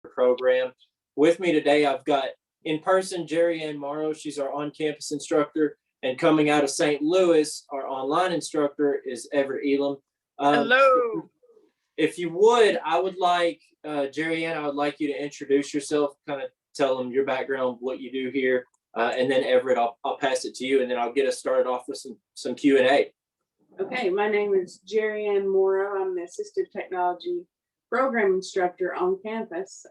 program. With me today, I've got in person Jerry Ann Morrow. She's our on-campus instructor, and coming out of St. Louis, our online instructor is Everett Elam. Hello. If you would, I would like Jerry Ann. I would like you to introduce yourself, kind of tell them your background, what you do here, and then Everett, I'll pass it to you, and then I'll get us started off with some Q&A. Okay, my name is Jerry Ann Morrow. I'm the Assistive Technology Program Instructor on campus.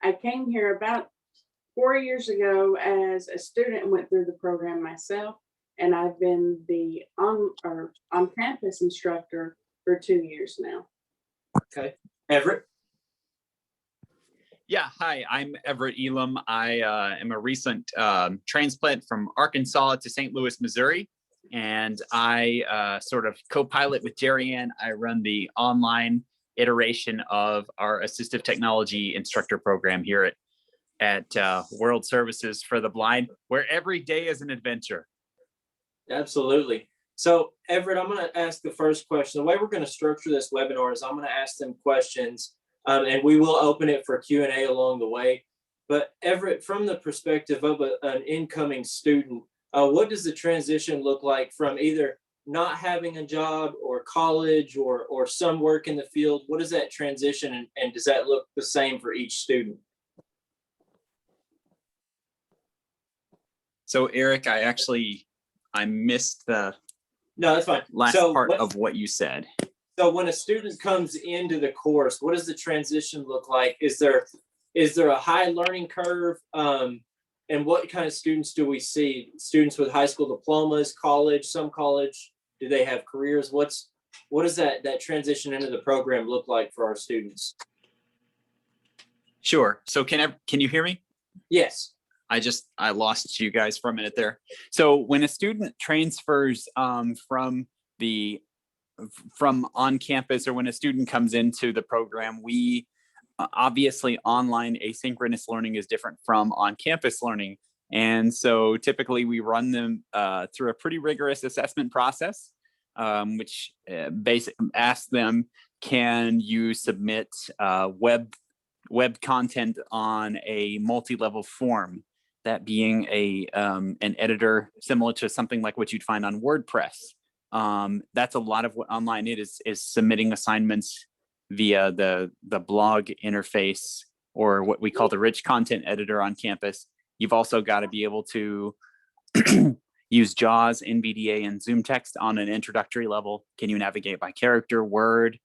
I came here about 4 years ago as a student and went through the program myself, and I've been the on-campus instructor for 2 years now. Okay, Everett. Yeah, hi, I'm Everett Elam. I am a recent transplant from Arkansas to St. Louis, Missouri, and I sort of co-pilot with Jerry Ann. I run the online iteration of our assistive technology instructor program here at World Services for the Blind, where every day is an adventure. Absolutely. So Everett, I'm going to ask the first question. The way we're going to structure this webinar is I'm going to ask them questions, and we will open it for Q&A along the way. But Everett, from the perspective of an incoming student, what does the transition look like from either not having a job or college or some work in the field? What is that transition, and does that look the same for each student? So Eric, I missed the No, that's fine. last part of what you said. So when a student comes into the course, what does the transition look like? Is there a high learning curve? And what kind of students do we see? Students with high school diplomas, college, some college? Do they have careers? What does that transition into the program look like for our students? Sure. So can you hear me? Yes. I lost you guys for a minute there. So when a student transfers from on campus, or when a student comes into the program, we obviously online asynchronous learning is different from on campus learning. And so typically we run them through a pretty rigorous assessment process, which basically asks them, can you submit web content on a multi-level form? That being an editor similar to something like what you'd find on WordPress. That's a lot of what online is submitting assignments via the blog interface, or what we call the rich content editor on campus. You've also got to be able to use JAWS, NVDA, and Zoom text on an introductory level. Can you navigate by character, word,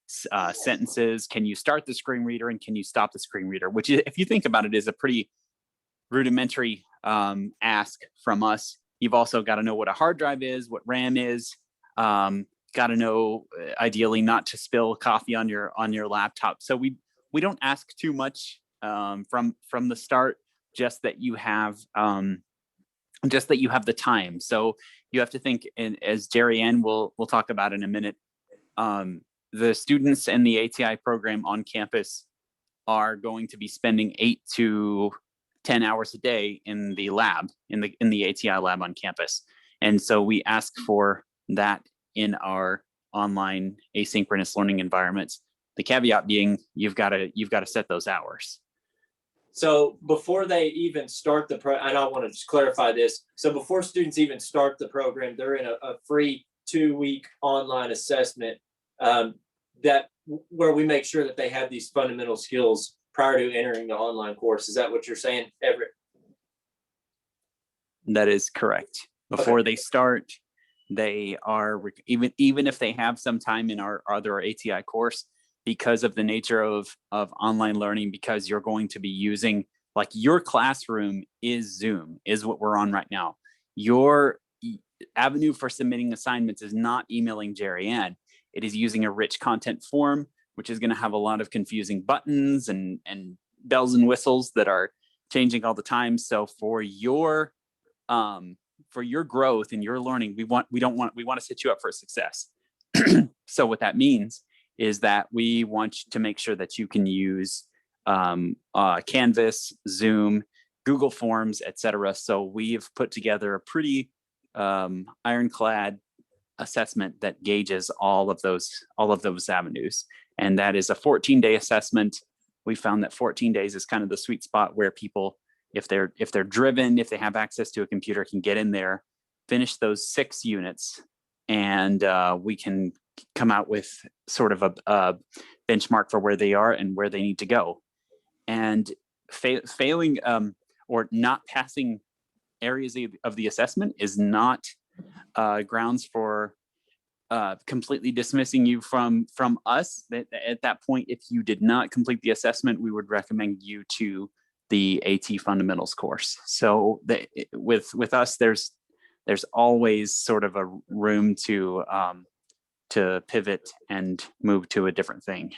sentences? Can you start the screen reader, and can you stop the screen reader? Which, if you think about it, is a pretty rudimentary ask from us. You've also got to know what a hard drive is, what RAM is. Got to know, ideally, not to spill coffee on your laptop. So we don't ask too much from the start. Just that you have the time. So you have to think, and as Jerry Ann will talk about in a minute, the students in the ATI program on campus are going to be spending 8 to 10 hours a day in the lab, in the ATI lab on campus. And so we ask for that in our online asynchronous learning environments. The caveat being, you've got to set those hours. So before they even start and I want to just clarify this. So before students even start the program, they're in a free 2-week online assessment where we make sure that they have these fundamental skills prior to entering the online course. Is that what you're saying, Everett? That is correct. Before they start, they are, even if they have some time in our other ATI course, because of the nature of online learning, because you're going to be using, like, your classroom is Zoom, is what we're on right now. Your avenue for submitting assignments is not emailing Jerry Ann. It is using a rich content form, which is going to have a lot of confusing buttons and bells and whistles that are changing all the time. So for your growth and your learning, we want to set you up for success. So what that means is that we want to make sure that you can use Canvas, Zoom, Google Forms, etc. So we've put together a pretty ironclad assessment that gauges all of those avenues. And that is a 14-day assessment we found that 14 days is kind of the sweet spot where people, if they're driven, if they have access to a computer, can get in there, finish those 6 units, and we can come out with sort of a benchmark for where they are and where they need to go. And failing or not passing areas of the assessment is not grounds for completely dismissing you from us. At that point, if you did not complete the assessment, we would recommend you to the AT fundamentals course. So with us, there's always sort of a room to pivot and move to a different thing.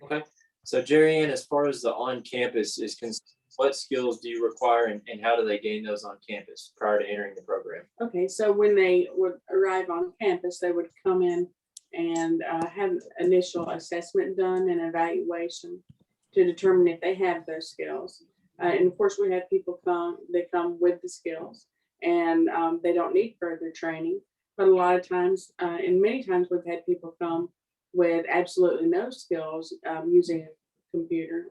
Okay. So Jerry Ann, as far as the on-campus is concerned, what skills do you require, and how do they gain those on campus prior to entering the program? Okay, so when they would arrive on campus, they would come in and have initial assessment done and evaluation to determine if they have those skills. And of course, we have people they come with the skills, and they don't need further training. But a lot of times, and many times, we've had people come with absolutely no skills using a computer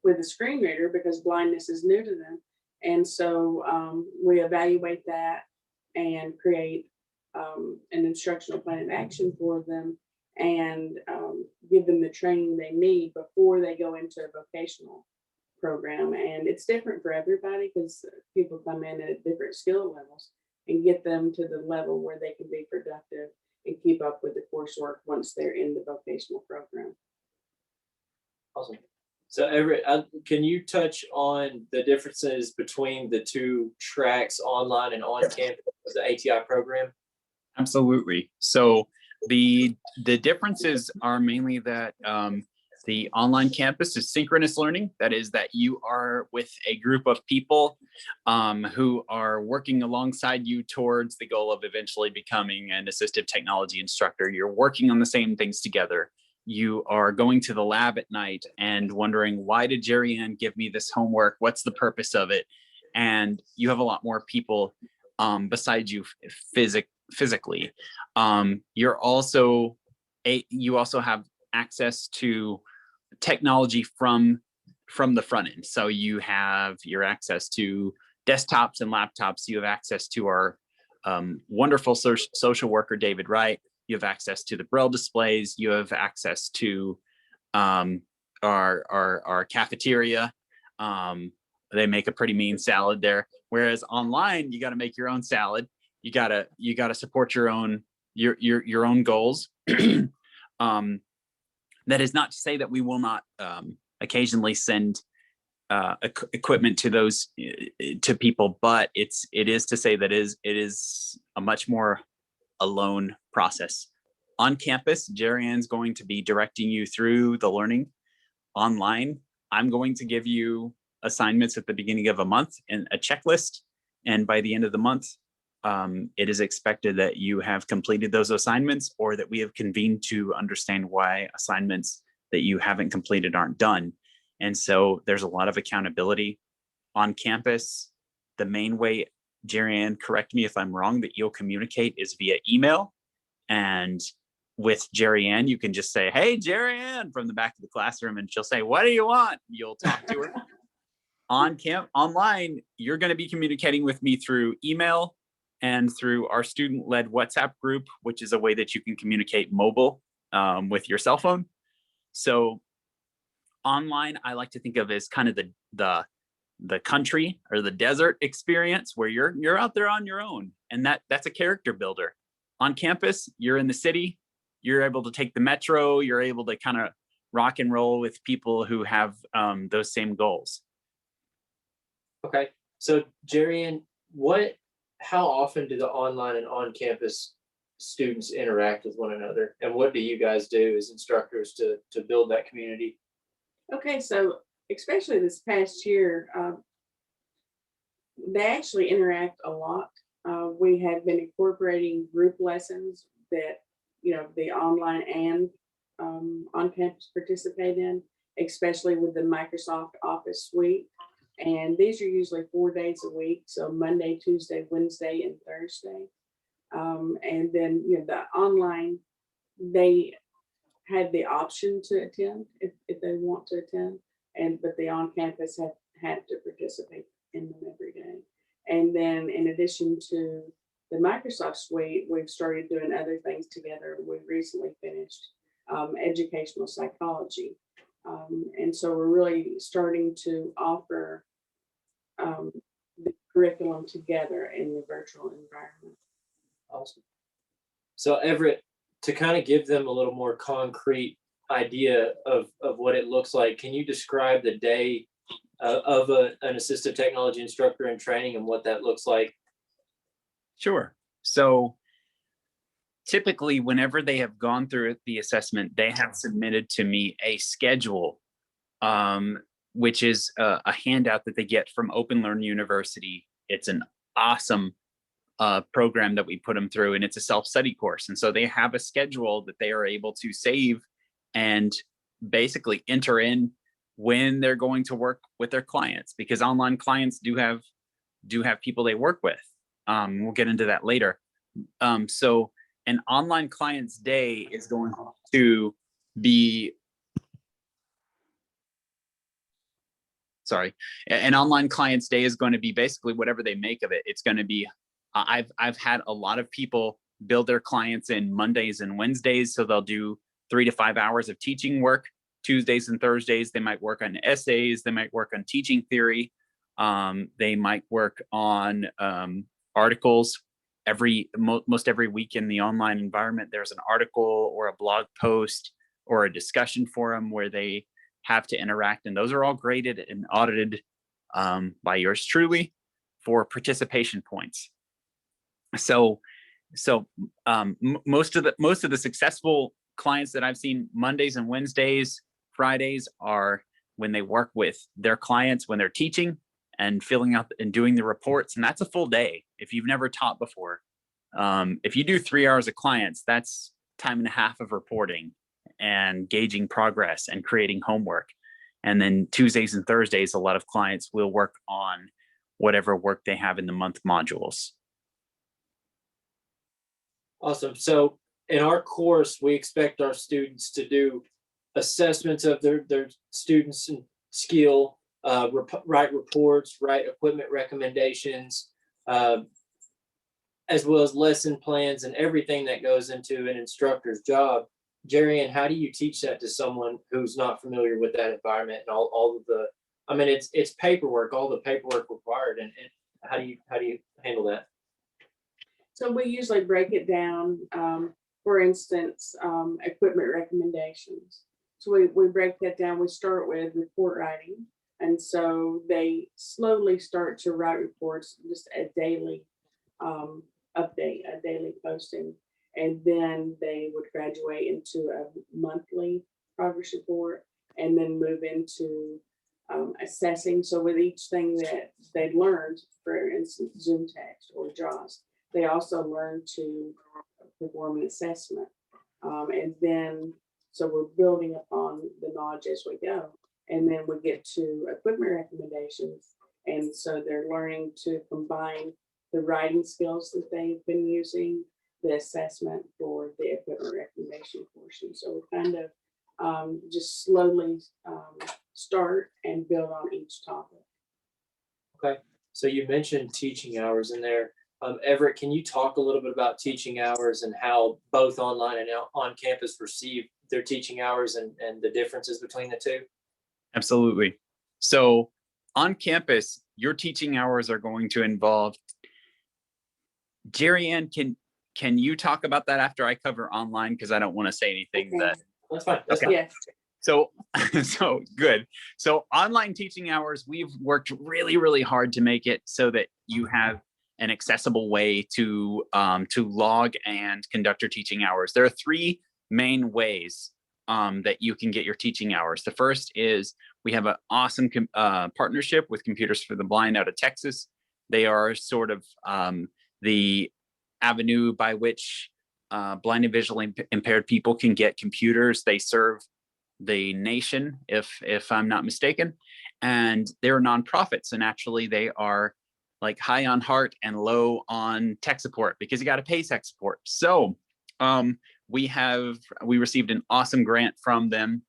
with a screen reader because blindness is new to them. And so we evaluate that and create an instructional plan of action for them, and give them the training they need before they go into a vocational program. And it's different for everybody because people come in at different skill levels, and get them to the level where they can be productive and keep up with the coursework once they're in the vocational program. Awesome. So Everett, can you touch on the differences between the 2 tracks, online and on campus, of the ATI program? Absolutely. So the differences are mainly that the online campus is synchronous learning. That is that you are with a group of people who are working alongside you towards the goal of eventually becoming an assistive technology instructor. You're working on the same things together. You are going to the lab at night and wondering, why did Jerry Ann give me this homework? What's the purpose of it? And you have a lot more people beside you physically. You also have access to technology from the front end. So you have your access to desktops and laptops. You have access to our wonderful social worker, David Wright. You have access to the Braille displays. You have access to our cafeteria. They make a pretty mean salad there. Whereas online, you got to make your own salad. You gotta support your own goals. That is not to say that we will not occasionally send equipment to those to people, but it is to say that it is a much more alone process. On campus, Jerry Ann's going to be directing you through the learning. Online, I'm going to give you assignments at the beginning of a month and a checklist, and by the end of the month, it is expected that you have completed those assignments, or that we have convened to understand why assignments that you haven't completed aren't done. And so there's a lot of accountability on campus. The main way, Jerry Ann, correct me if I'm wrong, that you'll communicate is via email. And with Jerry Ann, you can just say, "Hey, Jerry Ann," from the back of the classroom, and she'll say, "What do you want?" You'll talk to her. Online, you're going to be communicating with me through email and through our student-led WhatsApp group, which is a way that you can communicate mobile with your cell phone. So online, I like to think of as kind of the country or the desert experience, where you're out there on your own, and that's a character builder. On campus, you're in the city, you're able to take the metro, you're able to kind of rock and roll with people who have those same goals. Okay. So Jerry Ann, how often do the online and on-campus students interact with one another, and what do you guys do as instructors to build that community? Okay, so especially this past year, they actually interact a lot. We have been incorporating group lessons that, the online and on-campus participate in, especially with the Microsoft Office suite. And these are usually 4 days a week, so Monday, Tuesday, Wednesday, and Thursday. And then, the online, they had the option to attend if they want to attend, but the on-campus had to participate in them every day. And then in addition to the Microsoft suite, we've started doing other things together. We recently finished educational psychology. And so we're really starting to offer the curriculum together in the virtual environment. Awesome. So Everett, to kind of give them a little more concrete idea of what it looks like, can you describe the day of an assistive technology instructor in training and what that looks like? Sure. So typically, whenever they have gone through the assessment, they have submitted to me a schedule, which is a handout that they get from Open Learn University. It's an awesome program that we put them through, and it's a self-study course. And so they have a schedule that they are able to save and basically enter in when they're going to work with their clients, because online clients do have people they work with. We'll get into that later. So an online client's day is going to be, an online client's day is going to be basically whatever they make of it. It's going to be, I've had a lot of people build their clients in Mondays and Wednesdays. So they'll do 3 to 5 hours of teaching work. Tuesdays and Thursdays, they might work on essays. They might work on teaching theory. They might work on articles. Most every week in the online environment, there's an article or a blog post or a discussion forum where they have to interact. And those are all graded and audited by yours truly for participation points. So most of the successful clients that I've seen, Mondays and Wednesdays, Fridays are when they work with their clients when they're teaching and filling out and doing the reports. And that's a full day. If you've never taught before, if you do 3 hours of clients, that's time and a half of reporting and gauging progress and creating homework. And then Tuesdays and Thursdays, a lot of clients will work on whatever work they have in the month modules. Awesome. So in our course, we expect our students to do assessments of their students and skill, write reports, write equipment recommendations, as well as lesson plans and everything that goes into an instructor's job. Jerry, and how do you teach that to someone who's not familiar with that environment and all of the, I mean, it's paperwork, all the paperwork required, and how do you handle that? So we usually break it down. For instance, equipment recommendations. So we break that down. We start with report writing. And so they slowly start to write reports, just a daily update, a daily posting. And then they would graduate into a monthly progress report and then move into assessing. So with each thing that they learned, for instance, Zoom text or JAWS, they also learn to perform an assessment. And then, so we're building upon the knowledge as we go. And then we get to equipment recommendations. And so they're learning to combine the writing skills that they've been using, the assessment for the equipment recommendation portion. So we kind of just slowly start and build on each topic. Okay. So you mentioned teaching hours in there. Everett, can you talk a little bit about teaching hours and how both online and on campus receive their teaching hours and the differences between the two? Absolutely. So on campus, your teaching hours are going to involve, Jerry Ann, can you talk about that after I cover online? Because I don't want to say anything that. That's fine. That's okay. fine. Yes. So good. So online teaching hours, we've worked really, really hard to make it so that you have an accessible way to log and conduct your teaching hours. There are 3 main ways that you can get your teaching hours. The first is we have an awesome partnership with Computers for the Blind out of Texas. They are sort of the avenue by which blind and visually impaired people can get computers. They serve the nation, if I'm not mistaken, and they're nonprofits. And actually, they are like high on heart and low on tech support because you got to pay tech support. So we received an awesome grant from them.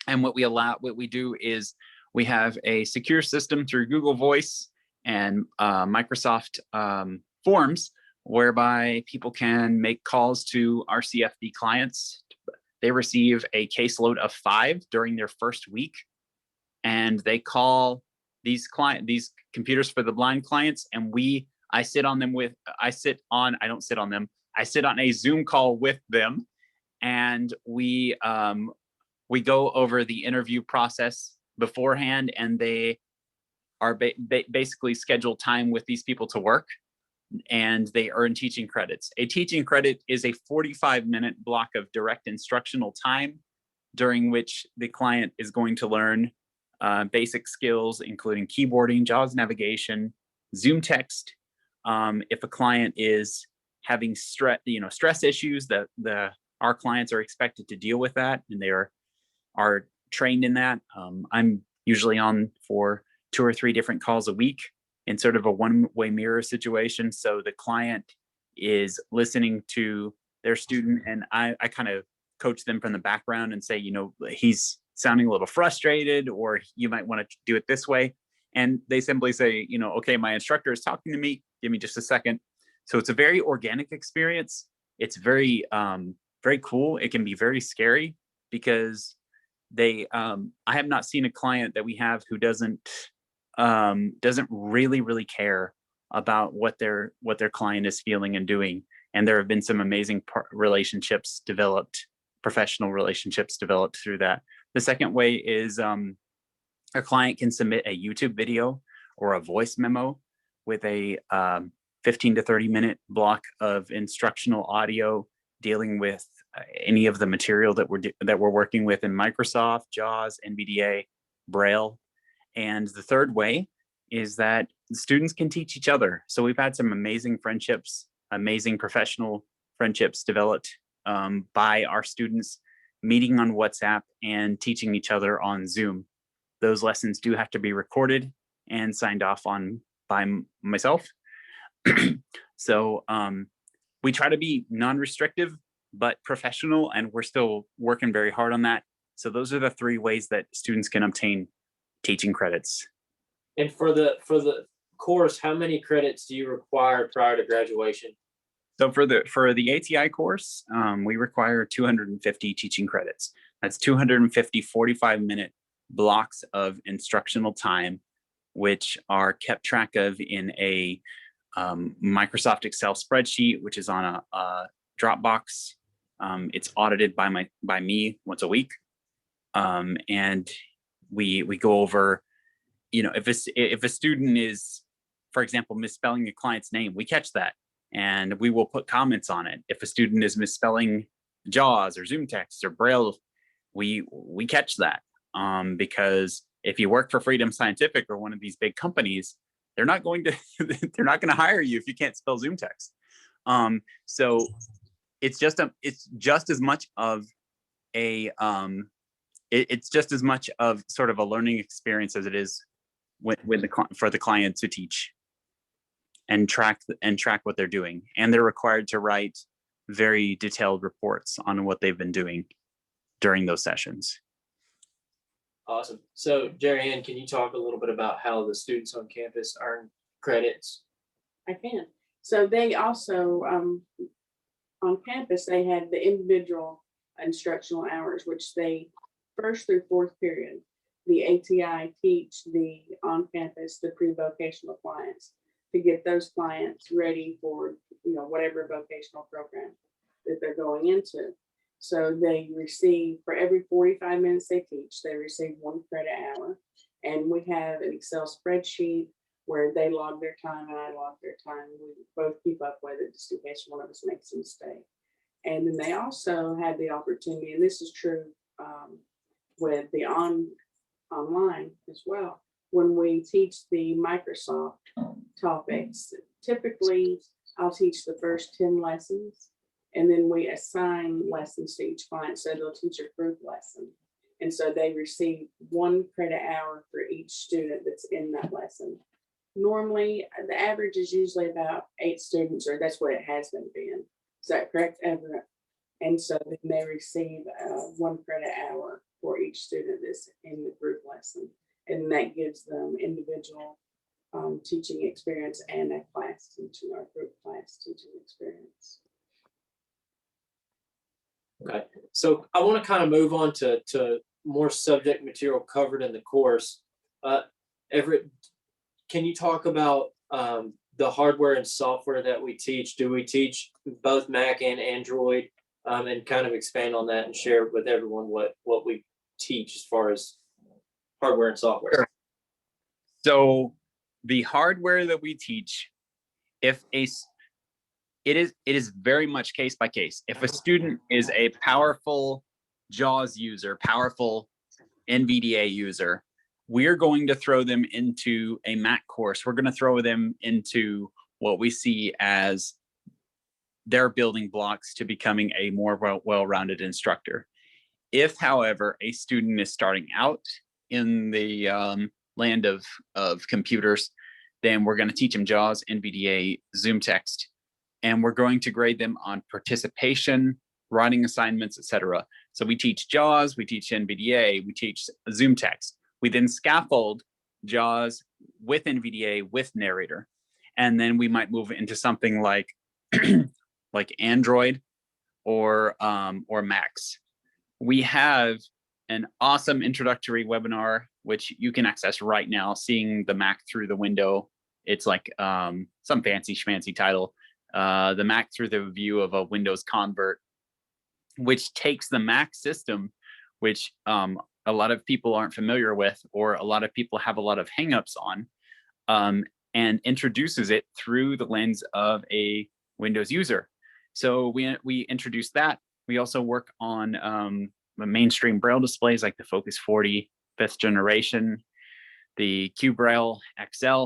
And what we do is we have a secure system through Google Voice and Microsoft Forms, whereby people can make calls to our CFB clients. They receive a caseload of 5 during their first week, and they call these computers for the blind clients, and I sit on a Zoom call with them, and we go over the interview process beforehand, and they are basically scheduled time with these people to work, and they earn teaching credits. A teaching credit is a 45-minute block of direct instructional time during which the client is going to learn basic skills, including keyboarding, JAWS navigation, Zoom text. If a client is having stress issues, our clients are expected to deal with that, and they are trained in that. I'm usually on for 2 or 3 different calls a week in sort of a one-way mirror situation. So the client is listening to their student, and I kind of coach them from the background and say, he's sounding a little frustrated, or you might want to do it this way. And they simply say, okay, my instructor is talking to me. Give me just a second. So it's a very organic experience. It's very, very cool. It can be very scary because I have not seen a client that we have who doesn't really care about what their client is feeling and doing. And there have been some amazing professional relationships developed through that. The second way is a client can submit a YouTube video or a voice memo with a 15 to 30 minute block of instructional audio dealing with any of the material that we're working with in Microsoft, JAWS, NVDA, Braille. And the third way is that students can teach each other. So we've had some amazing friendships, amazing professional friendships developed by our students meeting on WhatsApp and teaching each other on Zoom. Those lessons do have to be recorded and signed off on by myself. So we try to be non-restrictive but professional, and we're still working very hard on that. So those are the 3 ways that students can obtain teaching credits. And for the course, how many credits do you require prior to graduation? So for the ATI course, we require 250 teaching credits. That's 250 45-minute blocks of instructional time, which are kept track of in a Microsoft Excel spreadsheet, which is on a Dropbox. It's audited by me once a week, and we go over, if a student is, for example, misspelling a client's name, we catch that, and we will put comments on it. If a student is misspelling JAWS or Zoom text or Braille, we catch that, because if you work for Freedom Scientific or one of these big companies, they're not going to hire you if you can't spell Zoom text. So it's just as much of a it's just as much of sort of a learning experience as it is for the client to teach and track what they're doing. And they're required to write very detailed reports on what they've been doing during those sessions. Awesome. So Jerry Ann, can you talk a little bit about how the students on campus earn credits? I can. So they also, on campus, they had the individual instructional hours, which they 1st through 4th period, the ATI teach the on-campus, the pre-vocational clients to get those clients ready for, whatever vocational program that they're going into. So they receive, for every 45 minutes they teach, they receive 1 credit hour. And we have an Excel spreadsheet where they log their time and I log their time. We both keep up with it just in case one of us makes a mistake. And then they also had the opportunity, and this is true with the online as well, when we teach the Microsoft topics, typically I'll teach the first 10 lessons, and then we assign lessons to each client. So they'll teach a group lesson. And so they receive 1 credit hour for each student that's in that lesson. Normally, the average is usually about 8 students, or that's what it has been. Is that correct, Everett? And so then they receive 1 credit hour for each student that's in the group lesson. And that gives them individual teaching experience and a class teaching or group class teaching experience. Okay, so I want to kind of move on to more subject material covered in the course. Everett, can you talk about the hardware and software that we teach? Do we teach both Mac and Android? And kind of expand on that and share with everyone what we teach as far as hardware and software. Sure. So the hardware that we teach, it is very much case by case. If a student is a powerful JAWS user, powerful NVDA user, we're going to throw them into a Mac course. We're going to throw them into what we see as their building blocks to becoming a more well-rounded instructor. If, however, a student is starting out in the land of computers, then we're going to teach them JAWS, NVDA, Zoom text, and we're going to grade them on participation, writing assignments, etc. So we teach JAWS, we teach NVDA, we teach Zoom text. We then scaffold JAWS with NVDA with narrator, and then we might move into something like like Android or Macs. We have an awesome introductory webinar, which you can access right now, seeing the Mac through the window. It's like some fancy schmancy title, the Mac through the view of a Windows convert, which takes the Mac system, which a lot of people aren't familiar with, or a lot of people have a lot of hangups on, and introduces it through the lens of a Windows user. So we introduce that. We also work on mainstream Braille displays like the Focus 40 5th generation, the Q Braille XL.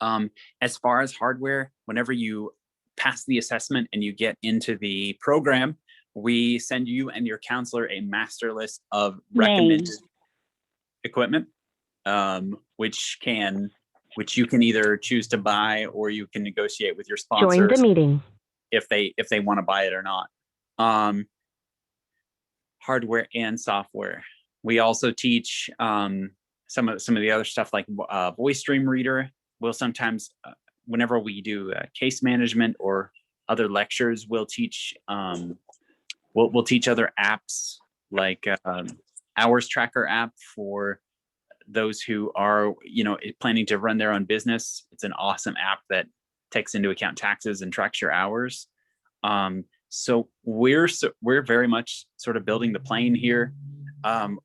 As far as hardware, whenever you pass the assessment and you get into the program, we send you and your counselor a master list of recommended equipment, which you can either choose to buy or you can negotiate with your sponsors. Join the meeting. If they want to buy it or not. Hardware and software. We also teach some of the other stuff like voice stream reader. We'll sometimes, whenever we do case management or other lectures, we'll teach we'll teach other apps like hours tracker app for those who are planning to run their own business. It's an awesome app that takes into account taxes and tracks your hours. So we're very much sort of building the plane here.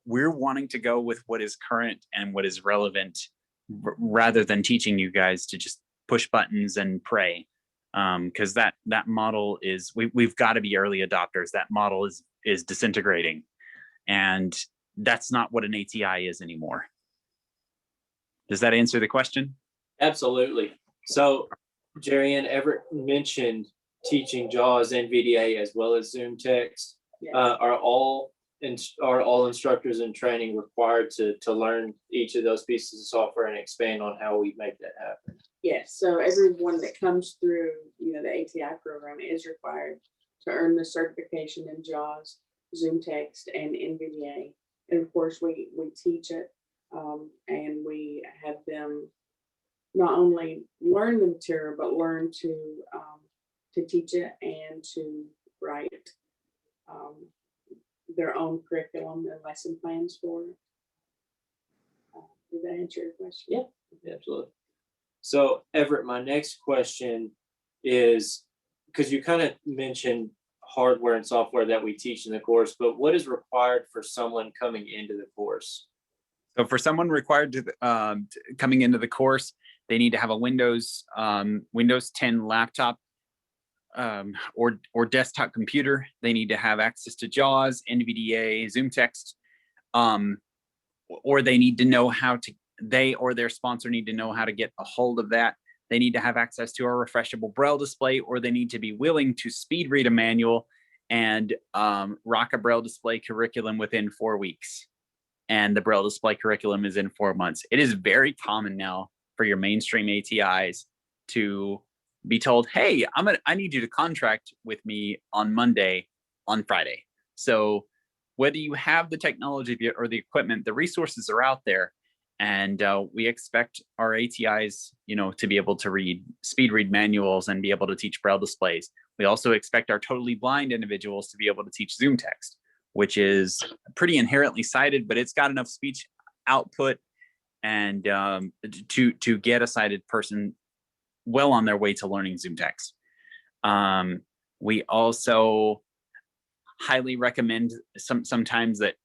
We're wanting to go with what is current and what is relevant, rather than teaching you guys to just push buttons and pray. Because that model is, we've got to be early adopters. That model is disintegrating, and that's not what an ATI is anymore. Does that answer the question? Absolutely. So Jerry and Everett mentioned teaching JAWS, NVDA, as well as Zoom text. Yes. Are all instructors in training required to learn each of those pieces of software and expand on how we make that happen? Yes, so everyone that comes through, the ATI program is required to earn the certification in JAWS, Zoom text, and NVDA. And of course, we teach it, and we have them not only learn the material, but learn to teach it and to write their own curriculum and lesson plans for it. Did that answer your question? Yeah, absolutely. So Everett, my next question is, because you kind of mentioned hardware and software that we teach in the course, but what is required for someone coming into the course? So for someone required to coming into the course, they need to have a Windows 10 laptop or desktop computer. They need to have access to JAWS, NVDA, Zoom text, or they need to know how to. They or their sponsor need to know how to get a hold of that. They need to have access to a refreshable Braille display, or they need to be willing to speed read a manual and rock a Braille display curriculum within 4 weeks. And the Braille display curriculum is in 4 months. It is very common now for your mainstream ATIs to be told, hey, I need you to contract with me on Monday, on Friday. So whether you have the technology or the equipment, the resources are out there. And we expect our ATIs, to be able to speed read manuals and be able to teach Braille displays. We also expect our totally blind individuals to be able to teach Zoom text, which is pretty inherently sighted, but it's got enough speech output and to get a sighted person well on their way to learning Zoom text. We also highly recommend sometimes that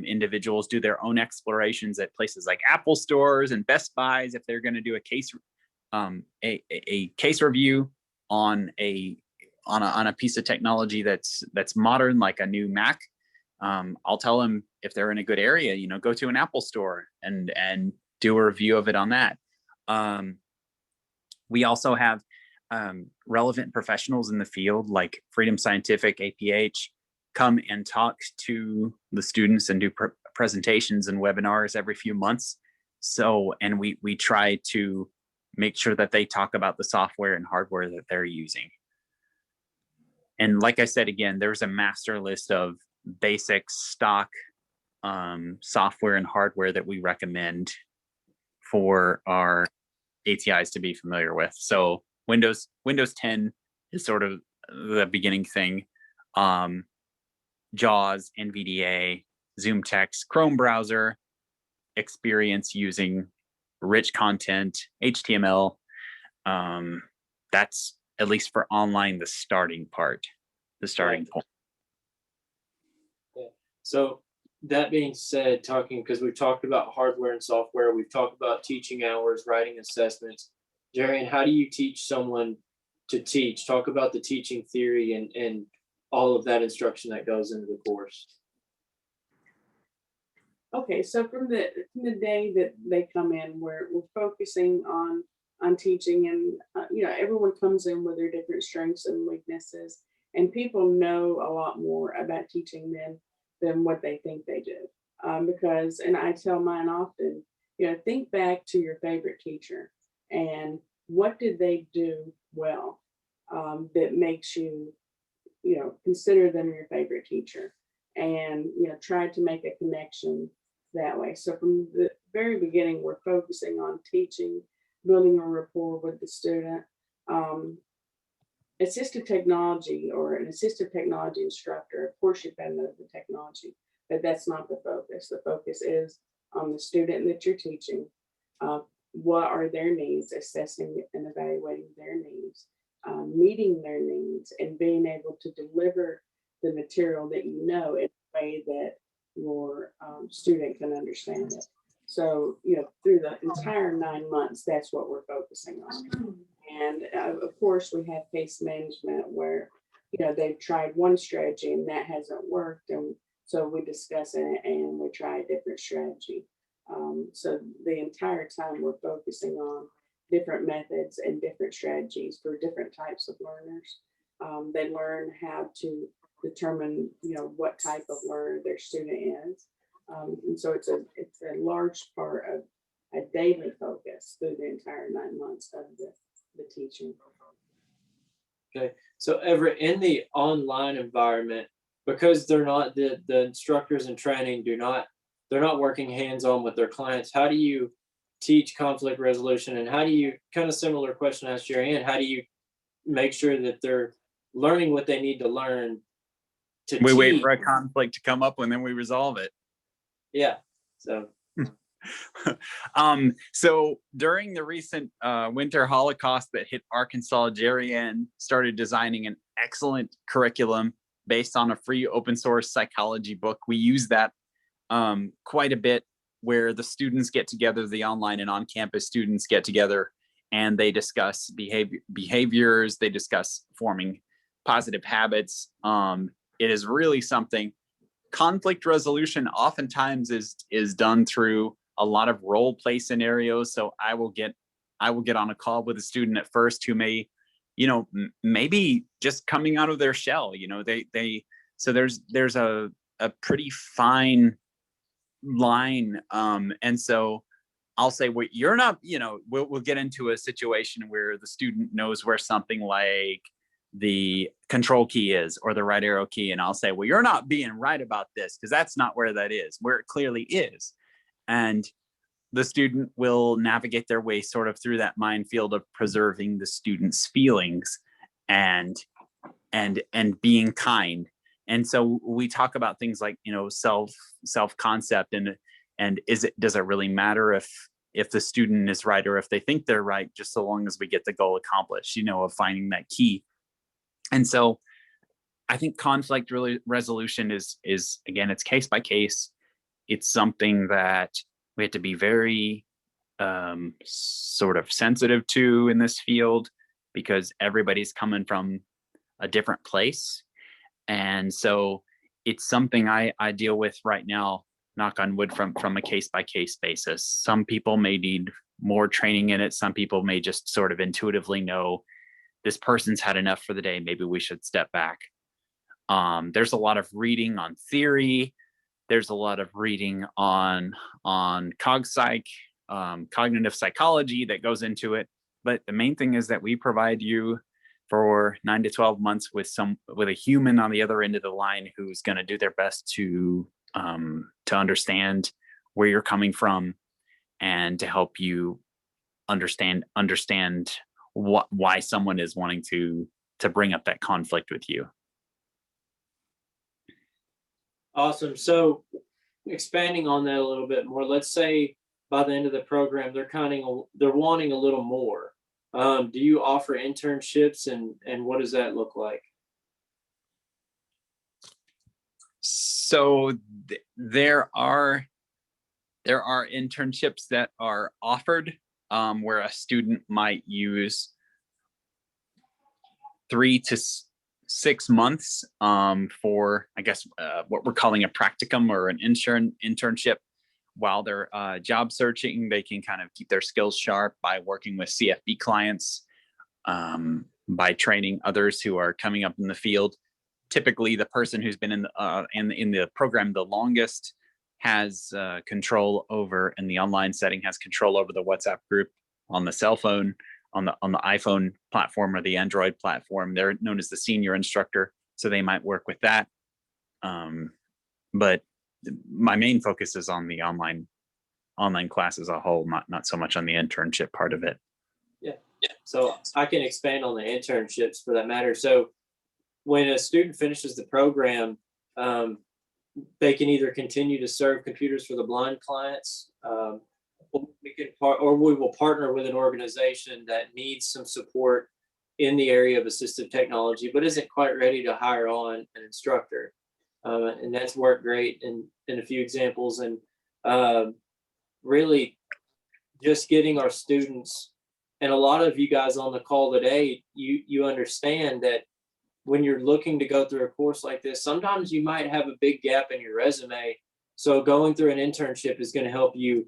individuals do their own explorations at places like Apple stores and Best Buys if they're going to do a case review on a piece of technology that's modern, like a new Mac. I'll tell them if they're in a good area, go to an Apple store and do a review of it on that. We also have relevant professionals in the field like Freedom Scientific, APH, come and talk to the students and do presentations and webinars every few months. And we try to make sure that they talk about the software and hardware that they're using. And like I said, again, there's a master list of basic stock software and hardware that we recommend for our ATIs to be familiar with. So Windows 10 is sort of the beginning thing. JAWS, NVDA, Zoom Text, Chrome browser, experience using rich content, HTML. That's, at least for online, the starting point. Yeah. So that being said, because we've talked about hardware and software, we've talked about teaching hours, writing assessments. Jarian, how do you teach someone to teach? Talk about the teaching theory and all of that instruction that goes into the course. Okay, so from the day that they come in, we're focusing on teaching, and everyone comes in with their different strengths and weaknesses, and people know a lot more about teaching than what they think they do. Because, and I tell mine often, think back to your favorite teacher and what did they do well that makes you consider them your favorite teacher, and try to make a connection that way. So from the very beginning, we're focusing on teaching, building a rapport with the student. Assistive technology or an assistive technology instructor, of course you've got to know the technology, but that's not the focus. The focus is on the student that you're teaching. What are their needs, assessing and evaluating their needs, meeting their needs, and being able to deliver the material that in a way that your student can understand it. So, through the entire 9 months, that's what we're focusing on. And of course, we have case management where, they've tried one strategy and that hasn't worked. And so we discuss it and we try a different strategy. So the entire time we're focusing on different methods and different strategies for different types of learners. They learn how to determine, what type of learner their student is. And so it's a large part of a daily focus through the entire 9 months of the teaching. Okay, so Everett, in the online environment, because they're not the instructors in training they're not working hands-on with their clients, how do you teach conflict resolution, and how do you, kind of similar question I asked Jarian, how do you make sure that they're learning what they need to learn to we teach? Wait for a conflict to come up and then we resolve it. Yeah. So so during the recent winter Holocaust that hit Arkansas, Jarian started designing an excellent curriculum based on a free open source psychology book. We use that quite a bit, where the students get together, the online and on-campus students get together, and they discuss behaviors, they discuss forming positive habits. It is really something. Conflict resolution oftentimes is done through a lot of role play scenarios. So I will get on a call with a student at first who may, maybe just coming out of their shell. So there's a pretty fine line, and so I'll say, well, you're not, we'll get into a situation where the student knows where something like the control key is or the right arrow key. And I'll say, well, you're not being right about this because that's not where that is, where it clearly is. And the student will navigate their way sort of through that minefield of preserving the student's feelings and being kind. And so we talk about things like, self concept and does it really matter if the student is right or if they think they're right, just so long as we get the goal accomplished, of finding that key. And so I think conflict resolution is again, it's case by case. It's something that we have to be very sort of sensitive to in this field because everybody's coming from a different place. And so it's something I deal with right now, knock on wood, from a case by case basis. Some people may need more training in it. Some people may just sort of intuitively know this person's had enough for the day. Maybe we should step back. There's a lot of reading on theory. There's a lot of reading on cogpsych, cognitive psychology that goes into it. But the main thing is that we provide you for 9 to 12 months with a human on the other end of the line who's going to do their best to understand where you're coming from and to help you understand why someone is wanting to bring up that conflict with you. Awesome. So expanding on that a little bit more, let's say by the end of the program, they're wanting a little more. Do you offer internships and what does that look like? So there are internships that are offered where a student might use 3 to 6 months for, I guess, what we're calling a practicum or an internship. While they're job searching, they can kind of keep their skills sharp by working with CFB clients, by training others who are coming up in the field. Typically, the person who's been in the program the longest has control over, in the online setting, has control over the WhatsApp group on the cell phone, on the iPhone platform or the Android platform. They're known as the senior instructor, so they might work with that. But my main focus is on the online class as a whole, not so much on the internship part of it. Yeah. So I can expand on the internships for that matter. So when a student finishes the program, they can either continue to serve computers for the blind clients, or we will partner with an organization that needs some support in the area of assistive technology, but isn't quite ready to hire on an instructor. And that's worked great in a few examples. And really just getting our students, and a lot of you guys on the call today, you understand that when you're looking to go through a course like this, sometimes you might have a big gap in your resume. So going through an internship is going to help you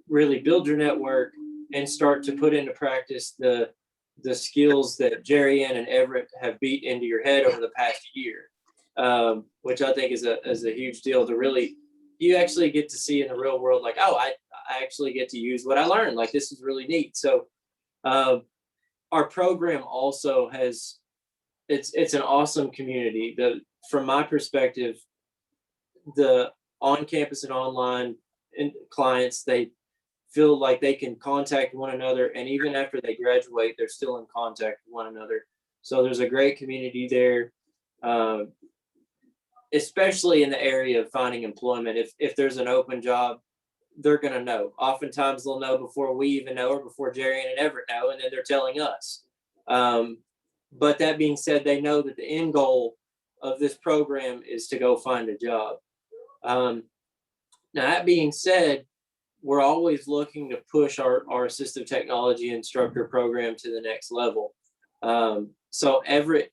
really build your network and start to put into practice the skills that Jerry Ann and Everett have beat into your head over the past year, which I think is a huge deal. To really, you actually get to see in the real world, like, oh, I actually get to use what I learned. Like, this is really neat. So our program also has, it's an awesome community. From my perspective, the on-campus and online clients, they feel like they can contact one another, and even after they graduate, they're still in contact with one another. So there's a great community there, especially in the area of finding employment. If there's an open job, they're going to know. Oftentimes they'll know before we even know, or before Jerry and Everett know, and then they're telling us. But that being said, they know that the end goal of this program is to go find a job. Now, that being said, we're always looking to push our assistive technology instructor program to the next level. So Everett,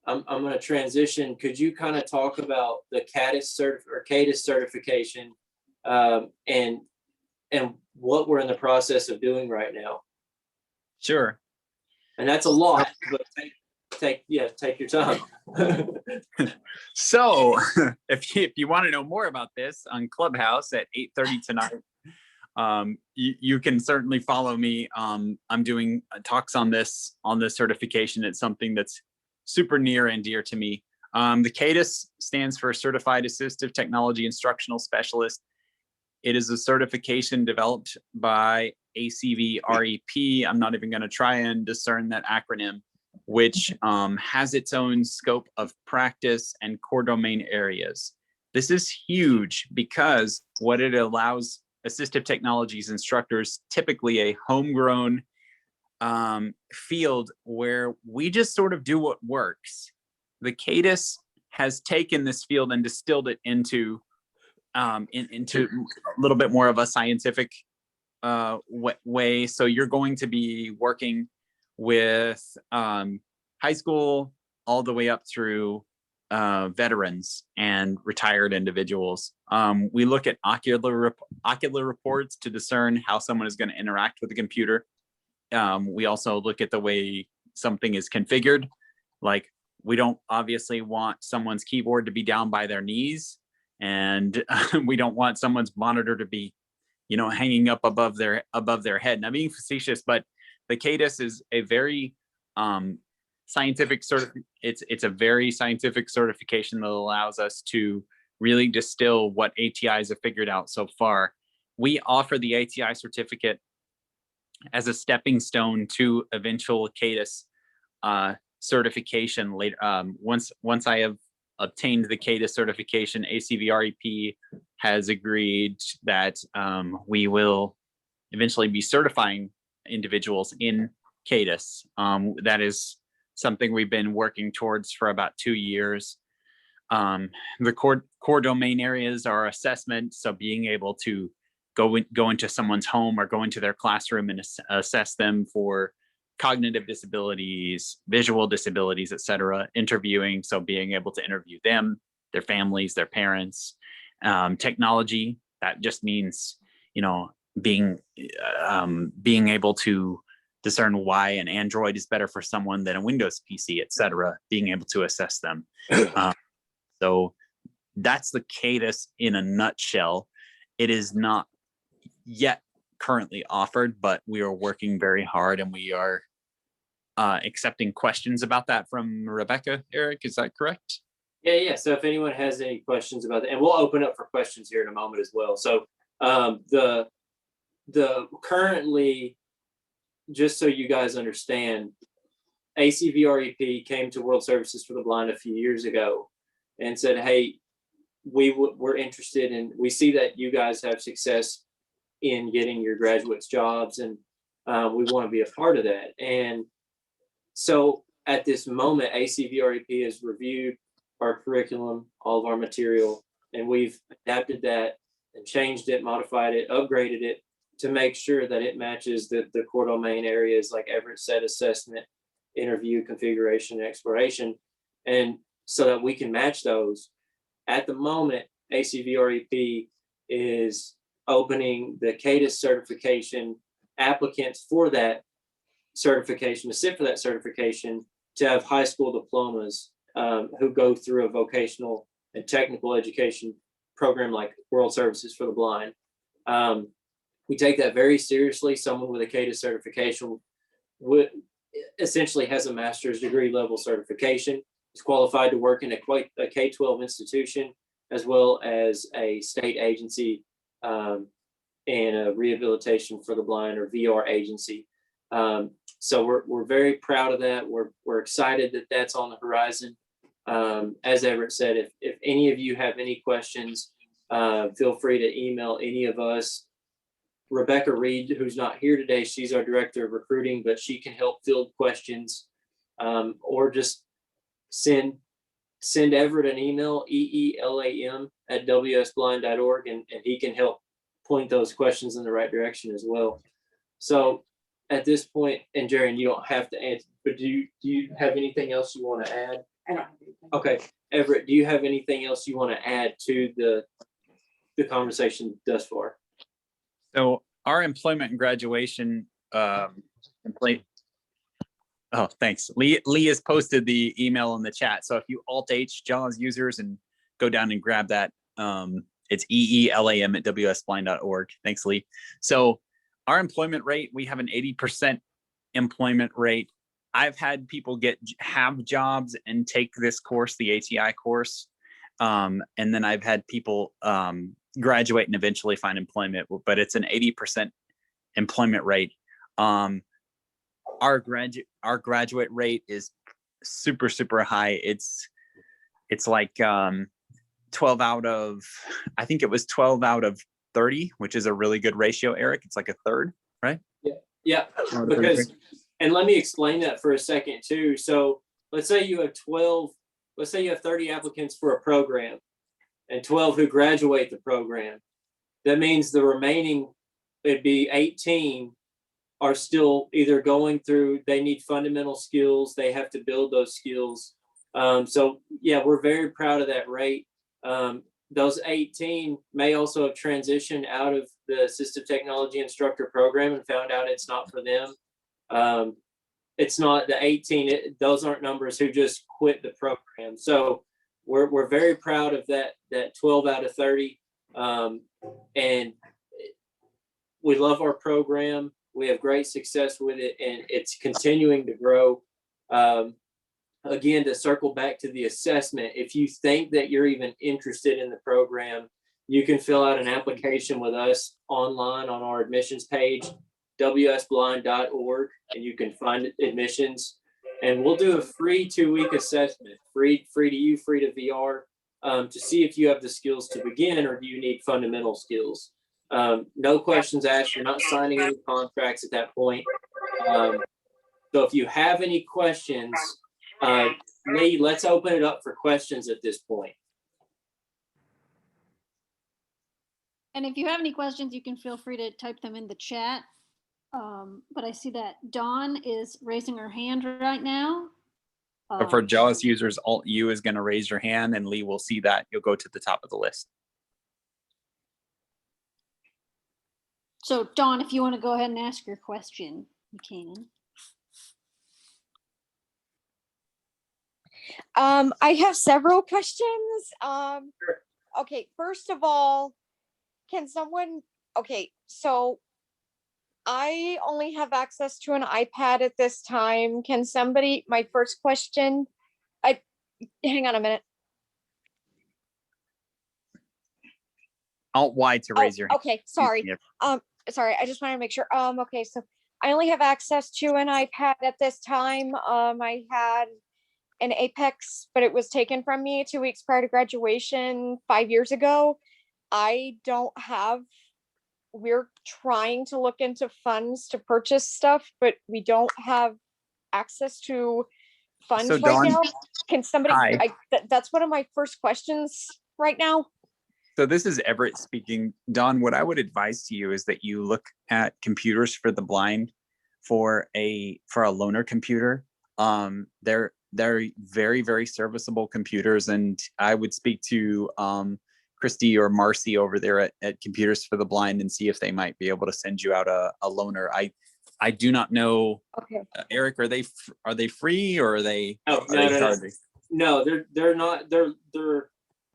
I'm going to transition. Could you kind of talk about the Caddis certification and what we're in the process of doing right now? Sure. And that's a lot, but take your time. So if you want to know more about this, on Clubhouse at 8:30 tonight, you can certainly follow me. I'm doing talks on this certification. It's something that's super near and dear to me. The Caddis stands for Certified Assistive Technology Instructional Specialist. It is a certification developed by ACV REP. I'm not even going to try and discern that acronym, which has its own scope of practice and core domain areas. This is huge because what it allows assistive technologies instructors, typically a homegrown field where we just sort of do what works. The Caddis has taken this field and distilled it into a little bit more of a scientific way. So you're going to be working with high school all the way up through veterans and retired individuals. We look at ocular reports to discern how someone is going to interact with the computer. We also look at the way something is configured. Like, we don't obviously want someone's keyboard to be down by their knees, and we don't want someone's monitor to be, hanging up above their head. Now, being facetious, but the Caddis is a very scientific it's a very scientific certification that allows us to really distill what ATIs have figured out so far. We offer the ATI certificate as a stepping stone to eventual Caddis certification later. Once I have obtained the Caddis certification, ACV REP has agreed that we will eventually be certifying individuals in Caddis. That is something we've been working towards for about 2 years. The core domain areas are assessment, so being able to go into someone's home or go into their classroom and assess them for cognitive disabilities, visual disabilities, etc. Interviewing, so being able to interview them, their families, their parents. Technology, that just means, being able to discern why an Android is better for someone than a Windows PC, etc. Being able to assess them. So that's the Caddis in a nutshell. It is not yet currently offered, but we are working very hard, and we are accepting questions about that from Rebecca. Eric, is that correct? Yeah. So if anyone has any questions about that, and we'll open up for questions here in a moment as well. So the currently, just so you guys understand, ACVREP came to World Services for the Blind a few years ago and said, hey, we're interested in, we see that you guys have success in getting your graduates jobs, and we want to be a part of that. And so at this moment, ACVREP has reviewed our curriculum, all of our material, and we've adapted that and changed it, modified it, upgraded it to make sure that it matches the core domain areas like Everett said: assessment, interview, configuration, and exploration. And so that we can match those. At the moment, ACVREP is opening the Caddis certification applicants for that certification, to sit for that certification, to have high school diplomas who go through a vocational and technical education program like World Services for the Blind. We take that very seriously. Someone with a Caddis certification essentially has a master's degree level certification, is qualified to work in a K-12 institution, as well as a state agency and a rehabilitation for the blind, or VR agency. So we're very proud of that. We're excited that that's on the horizon. As Everett said, if any of you have any questions, feel free to email any of us. Rebecca Reed, who's not here today, she's our director of recruiting, but she can help field questions, or just send Everett an email, EELAM@wsblind.org, and he can help point those questions in the right direction as well. So at this point, and Jerry, you don't have to answer, but do you have anything else you want to add? I don't have anything. Okay, Everett, do you have anything else you want to add to the conversation thus far? So our employment and graduation complete. Oh, thanks. Lee has posted the email in the chat. So if you Alt-H JAWS users and go down and grab that It's EELAM at wsblind.org. Thanks, Lee. So our employment rate, we have an 80% employment rate. I've had people have jobs and take this course, the ATI course. And then I've had people graduate and eventually find employment, but it's an 80% employment rate. Our graduate rate is super, super high. It's like 12 out of, I think it was 12 out of 30, which is a really good ratio, Eric. It's like a third, right? Yeah, because, and let me explain that for a second too. So let's say you have 30 applicants for a program and 12 who graduate the program. That means the remaining, it'd be 18 are still either going through, they need fundamental skills, they have to build those skills. So yeah, we're very proud of that rate. Those 18 may also have transitioned out of the assistive technology instructor program and found out it's not for them. It's not the 18, those aren't numbers who just quit the program. So we're very proud of that 12 out of 30. And we love our program. We have great success with it, and it's continuing to grow. Again, to circle back to the assessment, if you think that you're even interested in the program, you can fill out an application with us online on our admissions page, wsblind.org, and you can find admissions. And we'll do a free 2-week assessment, free to you, free to VR, to see if you have the skills to begin or do you need fundamental skills. No questions asked. You're not signing any contracts at that point. So if you have any questions, Lee, let's open it up for questions at this point. And if you have any questions, you can feel free to type them in the chat. But I see that Dawn is raising her hand right now. But for JAWS users, Alt-U is going to raise your hand, and Lee will see that. You'll go to the top of the list. So Dawn, if you want to go ahead and ask your question, you can. I have several questions. Sure. Okay, first of all, can someone, okay, so I only have access to an iPad at this time. Can somebody, my first question, hang on a minute. Alt-Y to raise your hand. Okay, sorry. Yep. Sorry, I just wanted to make sure. Okay, so I only have access to an iPad at this time. I had an Apex, but it was taken from me 2 weeks prior to graduation 5 years ago. We're trying to look into funds to purchase stuff, but we don't have access to funds So, right Dawn, now. Can somebody, hi. that's one of my first questions right now. So this is Everett speaking. Don, what I would advise to you is that you look at Computers for the Blind for a loaner computer. They're very, very serviceable computers, and I would speak to Christy or Marcy over there at Computers for the Blind and see if they might be able to send you out a loaner. I do not know. Okay. Eric, are they free or are they? No, they're not.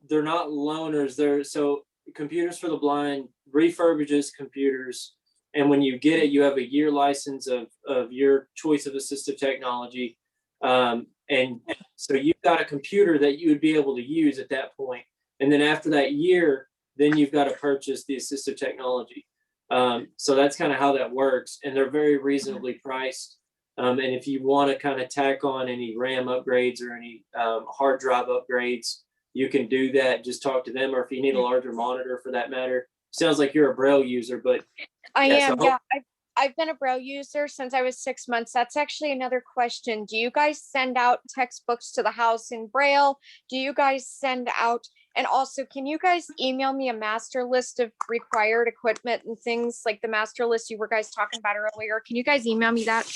They're not loaners. So Computers for the Blind refurbishes computers, and when you get it, you have a year license of your choice of assistive technology, and so you've got a computer that you would be able to use at that point. And then after that year, then you've got to purchase the assistive technology. So that's kind of how that works, and they're very reasonably priced. And if you want to kind of tack on any RAM upgrades or any hard drive upgrades, you can do that. Just talk to them, or if you need a larger monitor for that matter. Sounds like you're a Braille user, but I am. Yeah, I've been a Braille user since I was 6 months. That's actually another question. Do you guys send out textbooks to the house in Braille? Do you guys send out, and also can you guys email me a master list of required equipment and things like the master list you were guys talking about earlier? Can you guys email me that?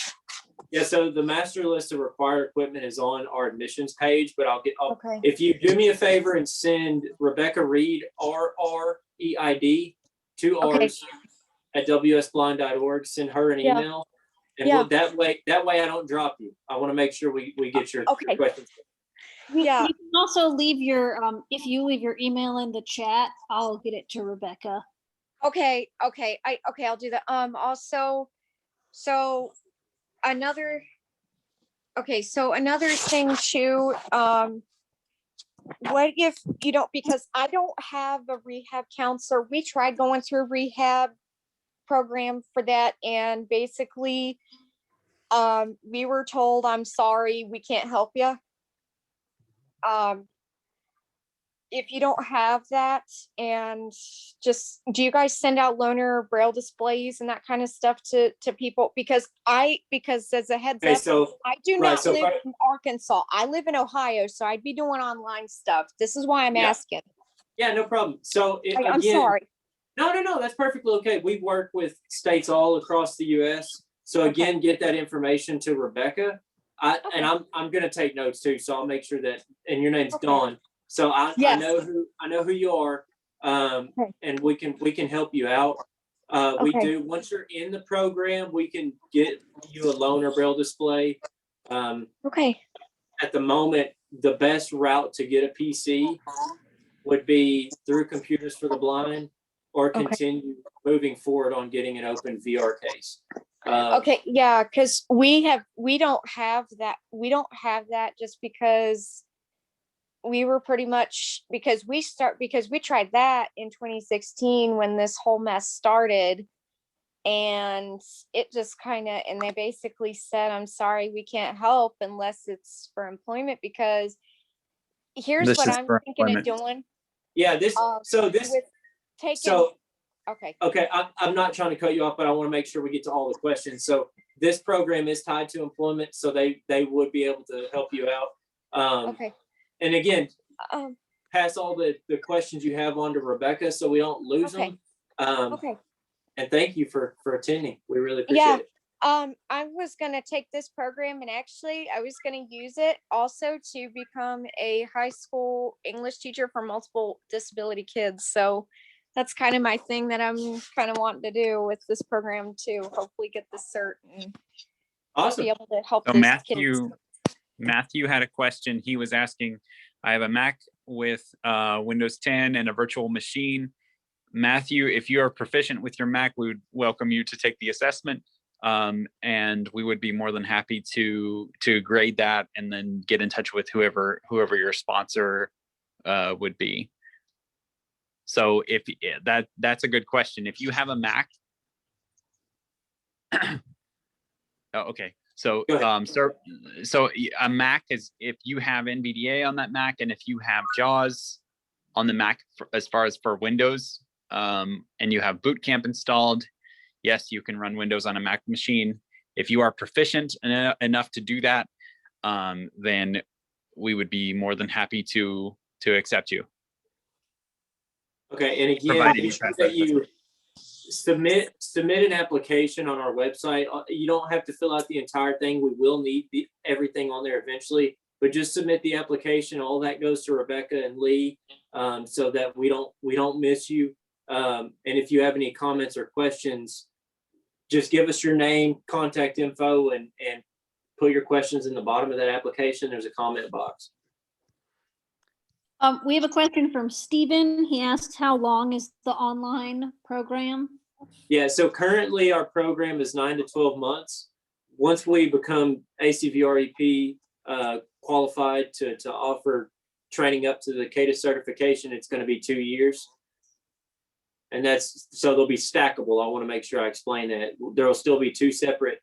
yeah, so the master list of required equipment is on our admissions page, but Okay. if you do me a favor and send Rebecca Reed, RREID, 2 Okay. R's, at wsblind.org, send her an Yeah. email. And Yeah. that way I don't drop you. I want to make sure we get your Okay. questions. Yeah. You can also leave your, if you leave your email in the chat, I'll get it to Rebecca. Okay, I'll do that. Also, so another, so another thing too, what if you don't, because I don't have a rehab counselor. We tried going through a rehab program for that, and basically, we were told, I'm sorry, we can't help you. If you don't have that, and just, do you guys send out loaner braille displays and that kind of stuff to people? Because as a heads Okay, up, so I do right, not so live in Arkansas. I live in Ohio, so I'd be doing online stuff. This is why I'm Yeah. asking. yeah, no problem. So I'm again, sorry. no, that's perfectly okay. We work with states all across the U.S. So again, get that information to Rebecca. And I'm gonna take notes too, so I'll make sure that. And your name's Okay. Dawn. So I Yes. know who you are, Okay. and we can help you out. We Okay. do, once you're in the program, we can get you a loaner braille display. Okay. At the moment, the best route to get a PC would be through Computers for the Blind, or Okay. continue moving forward on getting an open VR case. Okay, yeah, because we don't have that just because we were pretty much, because we tried that in 2016 when this whole mess started, and it just kind of, and they basically said, I'm sorry, we can't help unless it's for employment, because here's This what is I'm for thinking of employment. doing. Yeah, this With taking, so okay, okay, I'm not trying to cut you off, but I want to make sure we get to all the questions. So this program is tied to employment, so they would be able to help you out. okay. And again, Um, pass all the questions you have on to Rebecca so we don't lose Okay. them. okay. And thank you for attending. We really appreciate Yeah. it. I was gonna take this program, and actually I was gonna use it also to become a high school English teacher for multiple disability kids. So that's kind of my thing that I'm kind of wanting to do with this program too. Hopefully get the cert and Awesome. be able to help So those kids. Matthew had a question. He was asking, I have a Mac with Windows 10 and a virtual machine. Matthew, if you are proficient with your Mac, we would welcome you to take the assessment. And we would be more than happy to grade that and then get in touch with whoever your sponsor would be. So if that's a good question. If you have a Mac, oh, okay. So so a Mac is, if you have NVDA on that Mac, and if you have JAWS on the Mac as far as for Windows, and you have Boot Camp installed, yes, you can run Windows on a Mac machine. If you are proficient enough to do that, then we would be more than happy to accept you. Okay, and again, Provided make you sure pass that that you submit an application on our website. You don't have to fill out the entire thing. We will need everything on there eventually, but just submit the application. All that goes to Rebecca and Lee, so that we don't miss you. And if you have any comments or questions, just give us your name, contact info, and put your questions in the bottom of that application. There's a comment box. We have a question from Stephen. He asked, how long is the online program? Yeah, so currently our program is 9 to 12 months. Once we become ACVREP qualified to offer training up to the Caddis certification, it's going to be 2 years. And that's, so they'll be stackable. I want to make sure I explain that. There will still be 2 separate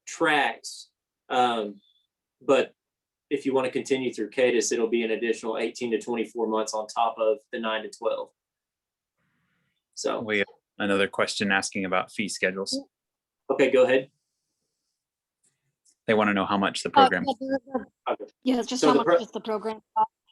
tracks. But if you want to continue through Caddis, it'll be an additional 18 to 24 months on top of the 9 to 12. So We have another question asking about fee schedules. okay, go ahead. They want to know how much the program. Yeah, it's just So how the much is the program?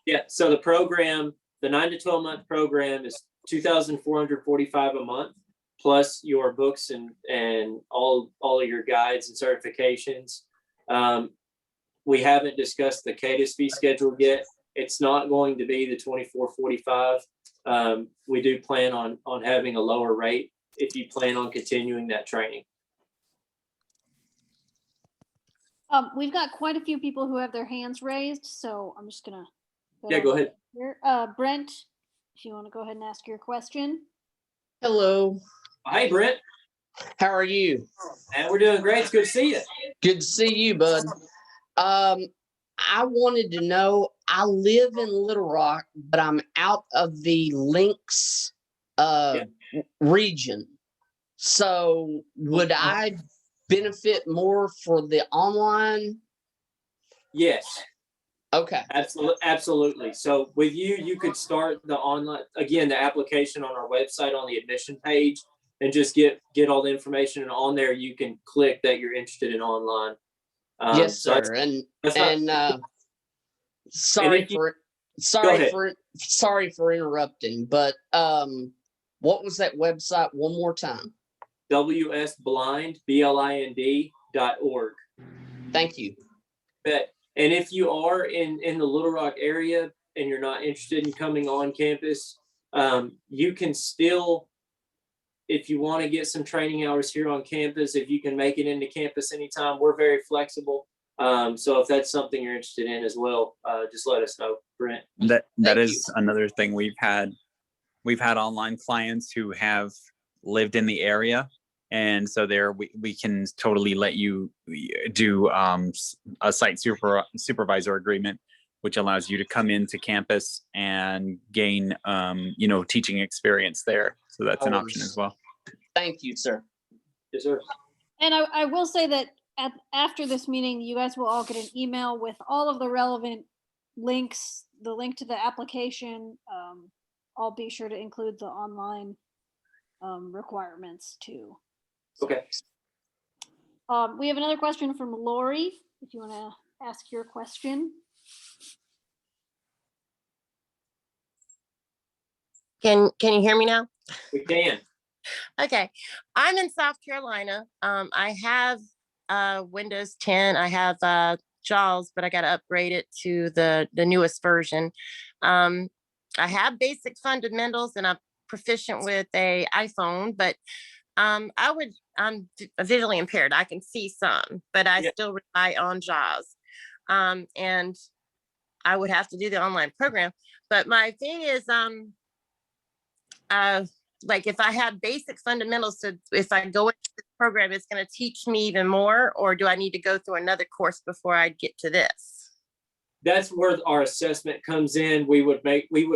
Yeah, so the program, the 9 to 12 month program is $2,445 a month, plus your books and all of your guides and certifications. We haven't discussed the Caddis fee schedule yet. It's not going to be the $2,445. We do plan on having a lower rate if you plan on continuing that training. We've got quite a few people who have their hands raised, so I'm just gonna Yeah, go ahead. Here. Brent, if you want to go ahead and ask your question. Hello, Hey, Brent. how are you? And we're doing great. It's good to see you. Good to see you, bud. I wanted to know, I live in Little Rock, but I'm out of the Links region. So would I benefit more for the online? Yes. Okay. Absolutely. So with you, you could start the online, again, the application on our website on the admission page and just get all the information. And on there, you can click that you're interested in online. Yes, so sir. Sorry for interrupting, but what was that website one more time? wsblind.org. Thank you. Bet. And if you are in the Little Rock area and you're not interested in coming on campus, you can still, if you want to get some training hours here on campus, if you can make it into campus anytime, we're very flexible. So if that's something you're interested in as well, just let us know, Brent. That is another thing we've had online clients who have lived in the area. And so there we can totally let you do a site supervisor agreement, which allows you to come into campus and gain, teaching experience there. So that's an option as well. Thank you, sir. Yes, sir. And I will say that after this meeting, you guys will all get an email with all of the relevant links, the link to the application. I'll be sure to include the online requirements too. Okay. We have another question from Lori, if you want to ask your question. Can you hear me now? We can. Okay. I'm in South Carolina. I have Windows 10. I have JAWS, but I got to upgrade it to the newest version. I have basic fundamentals and I'm proficient with a iPhone, but I'm visually impaired. I can see some, but I still rely on JAWS. And I would have to do the online program. But my thing is, like if I have basic fundamentals, so if I go into this program, it's going to teach me even more, or do I need to go through another course before I get to this? That's where our assessment comes in. We would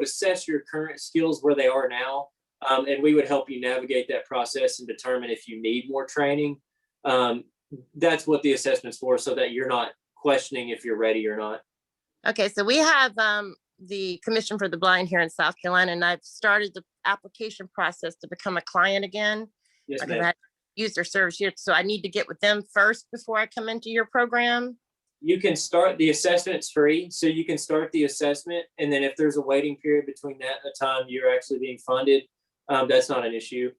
assess your current skills where they are now. And we would help you navigate that process and determine if you need more training. That's what the assessment's for, so that you're not questioning if you're ready or not. Okay, so we have the Commission for the Blind here in South Carolina, and I've started the application process to become a client again. Yes, Because ma'am. I use their service here, so I need to get with them first before I come into your program. You can start the assessment's free, so you can start the assessment, and then if there's a waiting period between that and the time you're actually being funded, that's not an issue.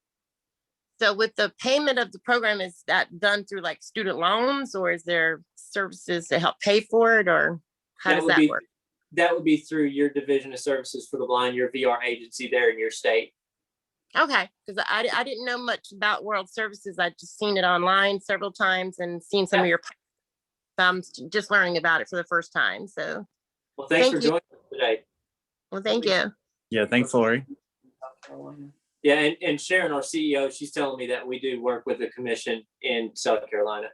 So with the payment of the program, is that done through like student loans, or is there services to help pay for it, or how does that work? That would be through your Division of Services for the Blind, your VR agency there in your state. Okay, because I didn't know much about World Services. I've just seen it online several times and seen some of your. I'm just learning about it for the first time. So, well, thanks for joining us today. Well, thank you. Yeah, thanks, Lori. Yeah, and Sharon, our CEO, she's telling me that we do work with the commission in South Carolina.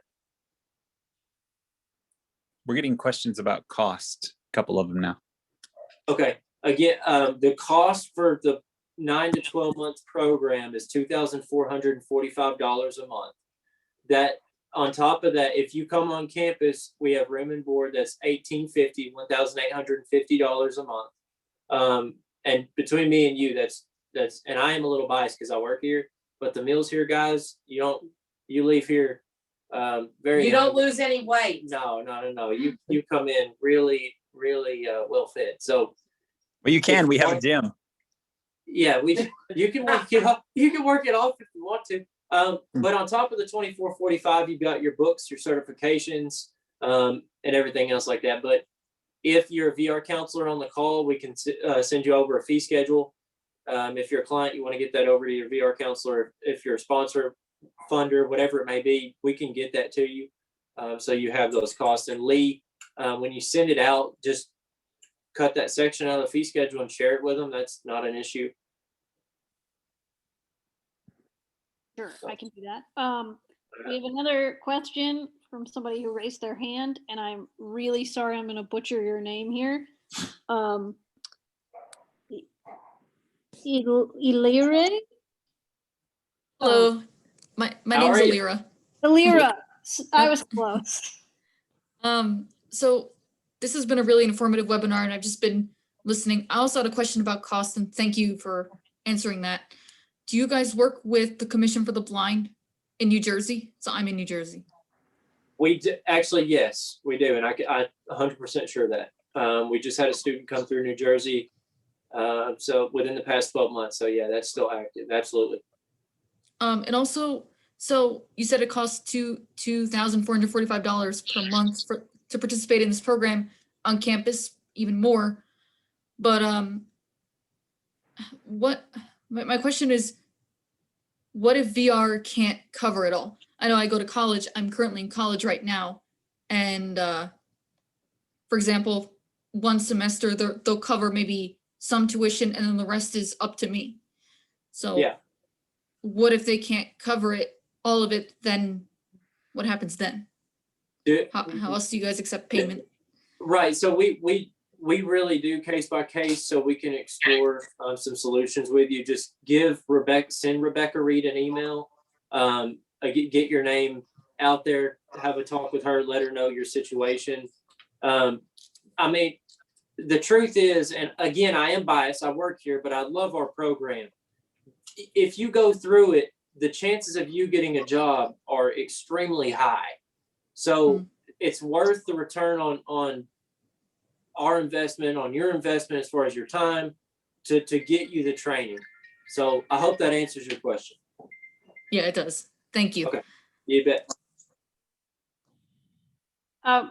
We're getting questions about cost, a couple of them now. Okay, again, the cost for the 9 to 12 month program is $2,445 a month. That on top of that, if you come on campus, we have room and board that's $1,850 a month. And between me and you, that's, and I am a little biased because I work here, but the meals here, guys, you leave here very. You don't lose any weight. No. You come in really well fit. So. Well, you can. We have a gym. Yeah, you can work it off. You can work it off if you want to. But on top of the $2,445, you've got your books, your certifications, and everything else like that. But if you're a VR counselor on the call, we can send you over a fee schedule. If you're a client, you want to get that over to your VR counselor. If you're a sponsor, funder, whatever it may be, we can get that to you. So you have those costs. And Lee, when you send it out, just cut that section out of the fee schedule and share it with them, that's not an issue. Sure, I can do that. We have another question from somebody who raised their hand, and I'm really sorry, I'm gonna butcher your name here. Ilire? Hello, my How name's are you? Alira. Ilira, I was close. So this has been a really informative webinar, and I've just been listening. I also had a question about cost, and thank you for answering that. Do you guys work with the Commission for the Blind in New Jersey? So I'm in New Jersey. We do, actually, yes, we do, and I 100% sure of that. We just had a student come through New Jersey, so within the past 12 months. So yeah, that's still active. Absolutely. And also, so you said it costs $2,445 per month to participate in this program on campus, even more. But my question is, what if VR can't cover it all? I know I go to college. I'm currently in college right now, and for example, one semester they'll cover maybe some tuition, and then the rest is up to me. So Yeah. what if they can't cover it, all of it? Then what happens then? How else do you guys accept payment? Right. So we really do case by case, so we can explore some solutions with you. Just send Rebecca Reed an email, get your name out there, have a talk with her, let her know your situation. I mean, the truth is, and again, I am biased, I work here, but I love our program. If you go through it, the chances of you getting a job are extremely high. So it's worth the return on our investment, on your investment as far as your time to get you the training. So I hope that answers your question. Yeah, it does. Thank you. Okay, you bet.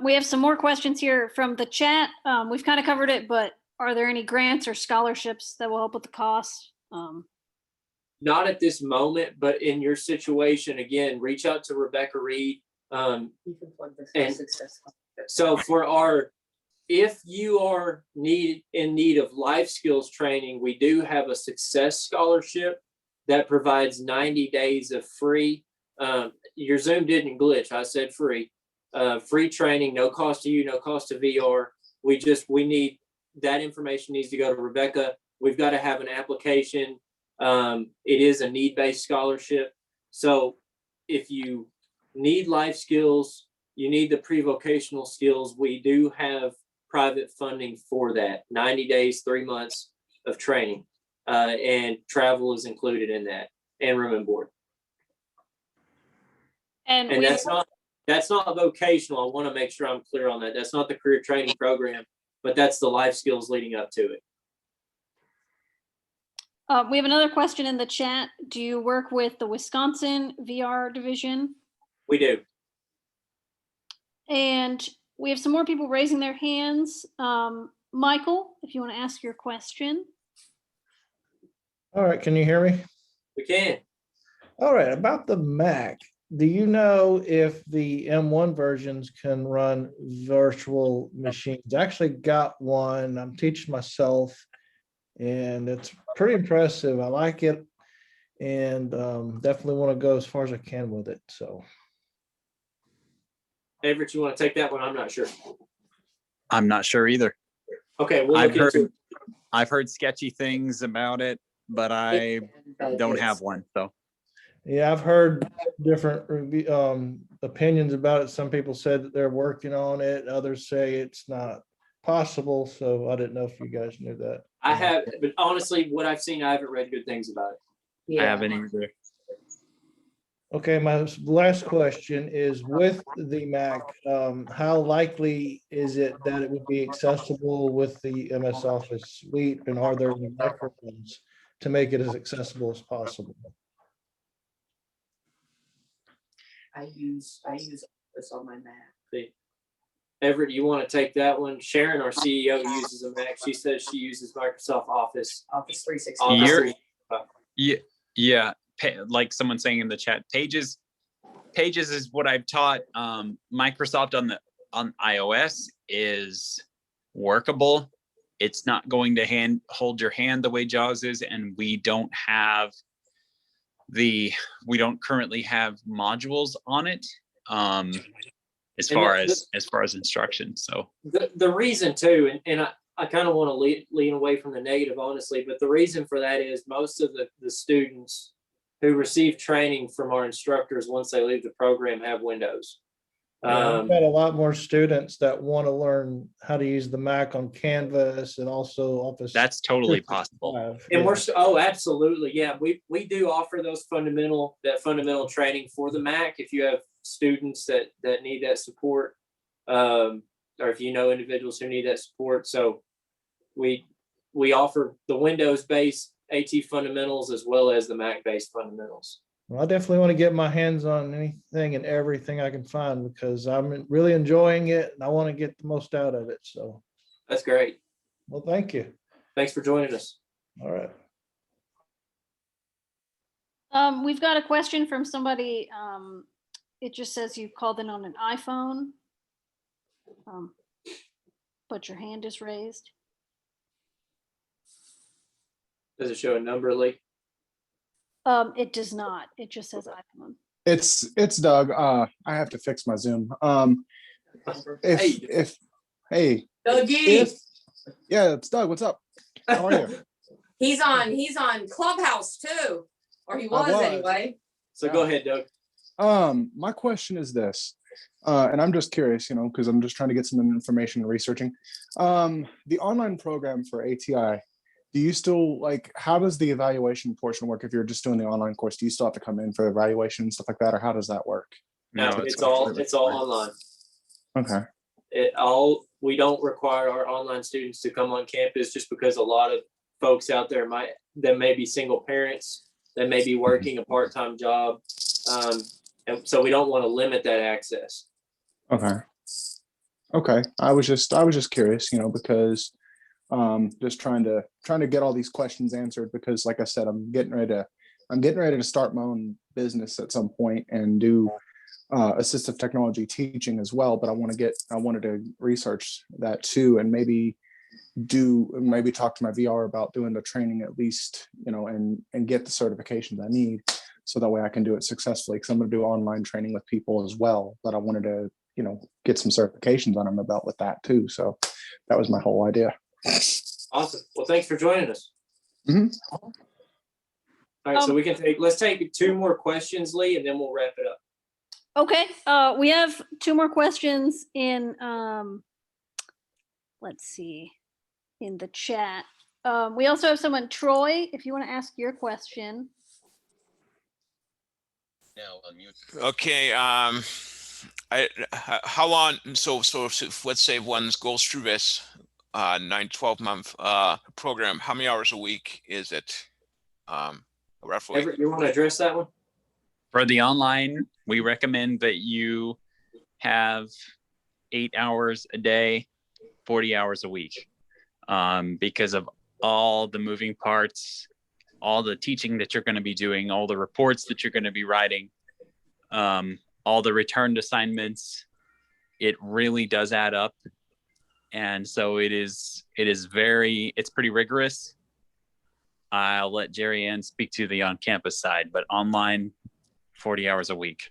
We have some more questions here from the chat. We've kind of covered it, but are there any grants or scholarships that will help with the cost? Not at this moment, but in your situation, again, reach out to Rebecca Reed. And so if you are in need of life skills training, we do have a success scholarship that provides 90 days of free. Your Zoom didn't glitch. I said free. Free training, no cost to you, no cost to VR. We need that information needs to go to Rebecca. We've got to have an application. It is a need-based scholarship. So if you need life skills, you need the pre-vocational skills, we do have private funding for that. 90 days, 3 months of training, and travel is included in that, and room and board. And that's not vocational. I want to make sure I'm clear on that. That's not the career training program, but that's the life skills leading up to it. We have another question in the chat. Do you work with the Wisconsin VR division? We do. And we have some more people raising their hands. Michael, if you want to ask your question. All right, can you hear me? We can. All right, about the Mac, do you know if the M1 versions can run virtual machines? I actually got one. I'm teaching myself, and it's pretty impressive. I like it, and definitely want to go as far as I can with it. So, Everett, you want to take that one? I'm not sure. I'm not sure either. Okay, we'll look into it. I've heard sketchy things about it, but I don't have one. So yeah, I've heard different opinions about it. Some people said that they're working on it. Others say it's not possible. So I didn't know if you guys knew that. I have, but honestly, what I've seen, I haven't read good things about it. I haven't either. Okay, my last question is, with the Mac, how likely is it that it would be accessible with the MS Office suite, and are there any microphones to make it as accessible as possible? I use this on my Mac. See, Everett, you want to take that one? Sharon, our CEO, uses a Mac. She says she uses Microsoft Office. Office 365. Yeah. Like someone saying in the chat, Pages is what I've taught. Microsoft on iOS is workable. It's not going to hold your hand the way JAWS is, and we don't currently have modules on it as far as instruction. So the reason too, and I kind of want to lean away from the negative, honestly, but the reason for that is most of the students who receive training from our instructors once they leave the program have Windows. I've got a lot more students that want to learn how to use the Mac on Canvas and also Office. that's totally possible. And absolutely. Yeah, we do offer those fundamental training for the Mac if you have students that need that support, or if you know individuals who need that support. So we offer the Windows-based AT fundamentals as well as the Mac-based fundamentals. Well, I definitely want to get my hands on anything and everything I can find because I'm really enjoying it and I want to get the most out of it. So that's great. Well, thank you. Thanks for joining us. All right. We've got a question from somebody. It just says you called in on an iPhone, but your hand is raised. Does it show a number, Lee? It does not. It just says iPhone. It's Doug. I have to fix my Zoom. Hey, Dougie. Yeah, it's Doug. What's up? How are you? He's on Clubhouse too, or he was anyway. So go ahead, Doug. My question is this, and I'm just curious, because I'm just trying to get some information and researching. The online program for ATI, do you still how does the evaluation portion work if you're just doing the online course? Do you still have to come in for evaluation and stuff like that, or how does that work? No, it's all online. Okay. We don't require our online students to come on campus just because a lot of folks out there that may be single parents, that may be working a part-time job. And so we don't want to limit that access. Okay. I was just curious, because just trying to get all these questions answered because like I said, I'm getting ready to start my own business at some point and do assistive technology teaching as well. But I wanted to research that too and maybe talk to my VR about doing the training at least, and get the certifications I need so that way I can do it successfully. Because I'm going to do online training with people as well. But I wanted to, get some certifications on them about with that too. So that was my whole idea. Awesome. Well, thanks for joining us. Mm-hmm. All right, so let's take 2 more questions, Lee, and then we'll wrap it up. Okay. We have 2 more questions in, let's see, in the chat. We also have someone, Troy, if you want to ask your question. Okay. How long? So let's say one goes through this 9-12 month program. How many hours a week is it? Roughly. Everett, you want to address that one? For the online, we recommend that you have 8 hours a day, 40 hours a week, because of all the moving parts, all the teaching that you're going to be doing, all the reports that you're going to be writing, all the returned assignments. It really does add up. And so it's pretty rigorous. I'll let Jerry Ann speak to the on-campus side, but online, 40 hours a week.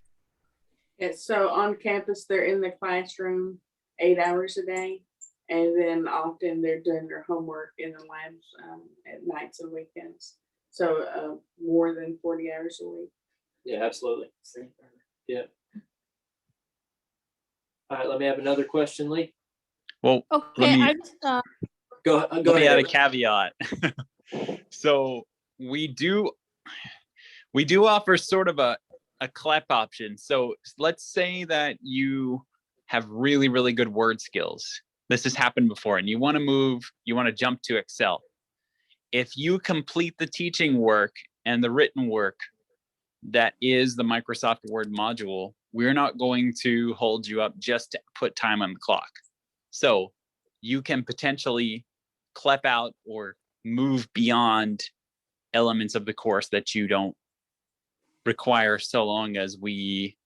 Yeah, so on campus, they're in the classroom 8 hours a day. And then often they're doing their homework in the labs at nights and weekends. So more than 40 hours a week. Yeah, absolutely. Yeah. All right, let me have another question, Lee. Well, Okay, go let me ahead. add a caveat. So we do offer sort of a CLEP option. So let's say that you have really, really good word skills. This has happened before and you want to jump to Excel. If you complete the teaching work and the written work that is the Microsoft Word module, we're not going to hold you up just to put time on the clock. So you can potentially CLEP out or move beyond elements of the course that you don't require so long as we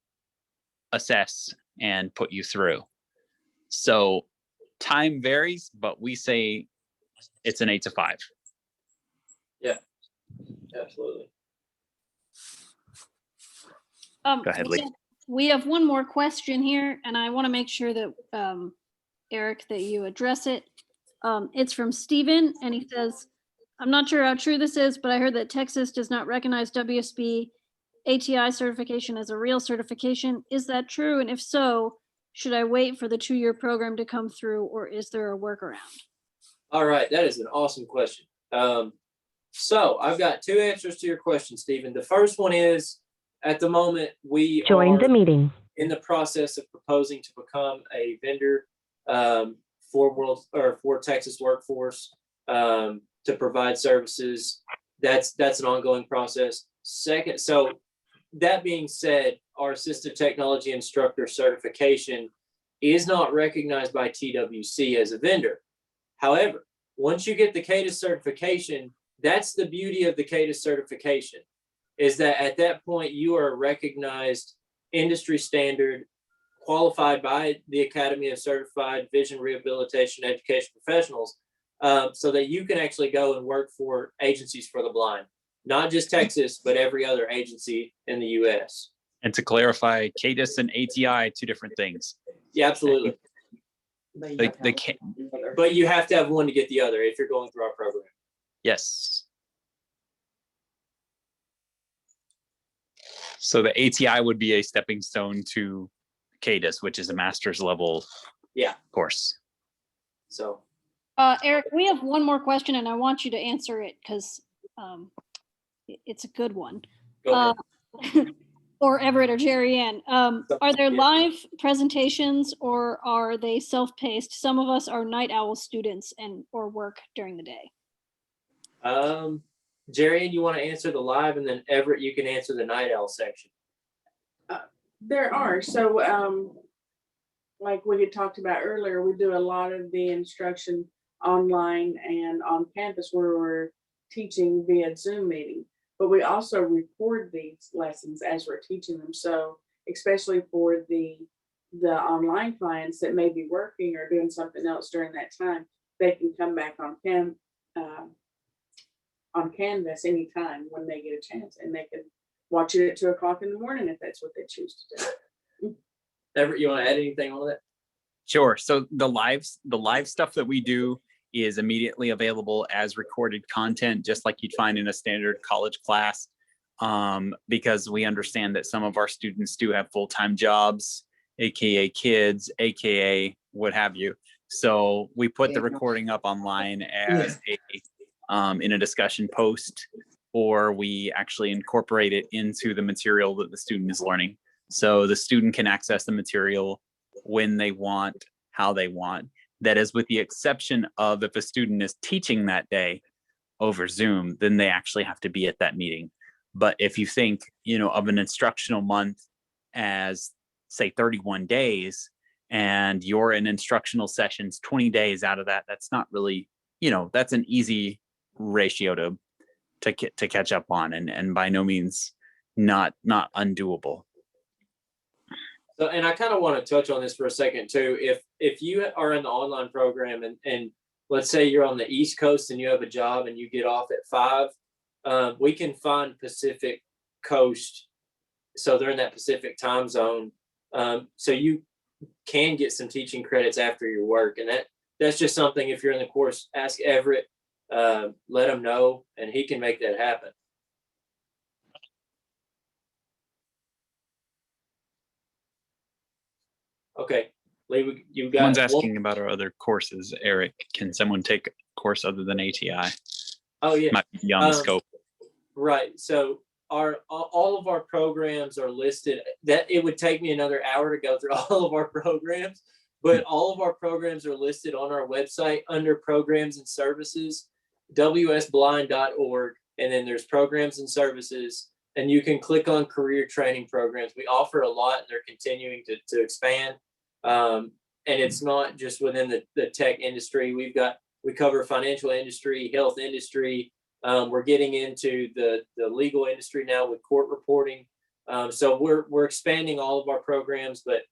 assess and put you through. So time varies, but we say it's an 8 to 5. Yeah, absolutely. Go ahead, Lee. We have one more question here, and I want to make sure that, Eric, that you address it. It's from Steven, and he says, I'm not sure how true this is, but I heard that Texas does not recognize WSB ATI certification as a real certification. Is that true? And if so, should I wait for the 2-year program to come through, or is there a workaround? All right, that is an awesome question. So I've got 2 answers to your question, Stephen. The first one is, at the moment, we are meeting. in the process of proposing to become a vendor for Texas Workforce to provide services. That's an ongoing process. Second, so that being said, our assistive technology instructor certification is not recognized by TWC as a vendor. However, once you get the Caddis certification, that's the beauty of the Caddis certification, is that at that point you are a recognized industry standard, qualified by the Academy of Certified Vision Rehabilitation Education Professionals, so that you can actually go and work for agencies for the blind, not just Texas, but every other agency in the U.S. And to clarify, Caddis and ATI, 2 different things. Yeah, absolutely. They can't. But you have to have one to get the other if you're going through our program. Yes. So the ATI would be a stepping stone to Caddis, which is a master's level course. So, Eric, we have one more question, and I want you to answer it because it's a good one. go ahead. Or Everett or Jerry Ann. Are there live presentations, or are they self-paced? Some of us are night owl students or work during the day. Jerry, you want to answer the live, and then Everett, you can answer the night owl section. There are. So, like we had talked about earlier, we do a lot of the instruction online and on campus where we're teaching via Zoom meeting. But we also record these lessons as we're teaching them. So especially for the online clients that may be working or doing something else during that time, they can come back on Canvas anytime when they get a chance, and they can watch it at 2 o'clock in the morning if that's what they choose to do. Everett, you want to add anything on that? Sure. So the live stuff that we do is immediately available as recorded content, just like you'd find in a standard college class, because we understand that some of our students do have full-time jobs, AKA kids, AKA what have you. So we put the recording up online as in a discussion post, or we actually incorporate it into the material that the student is learning. So the student can access the material when they want, how they want. That is with the exception of if a student is teaching that day over Zoom, then they actually have to be at that meeting. But if you think, of an instructional month as say 31 days, and you're in instructional sessions 20 days out of that, that's not really, that's an easy ratio to catch up on, and by no means not undoable. So, and I kind of want to touch on this for a second too. If you are in the online program and let's say you're on the East Coast and you have a job and you get off at 5, we can find Pacific Coast. So they're in that Pacific time zone. So you can get some teaching credits after your work. And that's just something, if you're in the course, ask Everett, let him know, and he can make that happen. Okay, Lee, you got. Someone's asking about our other courses. Eric, can someone take a course other than ATI? Oh yeah, might be beyond the scope. Right. So all of our programs are listed. That it would take me another hour to go through all of our programs, but all of our programs are listed on our website under programs and services, wsblind.org, and then there's programs and services, and you can click on career training programs. We offer a lot, and they're continuing to expand. And it's not just within the tech industry. We cover financial industry, health industry. We're getting into the legal industry now with court reporting. So we're expanding all of our programs. But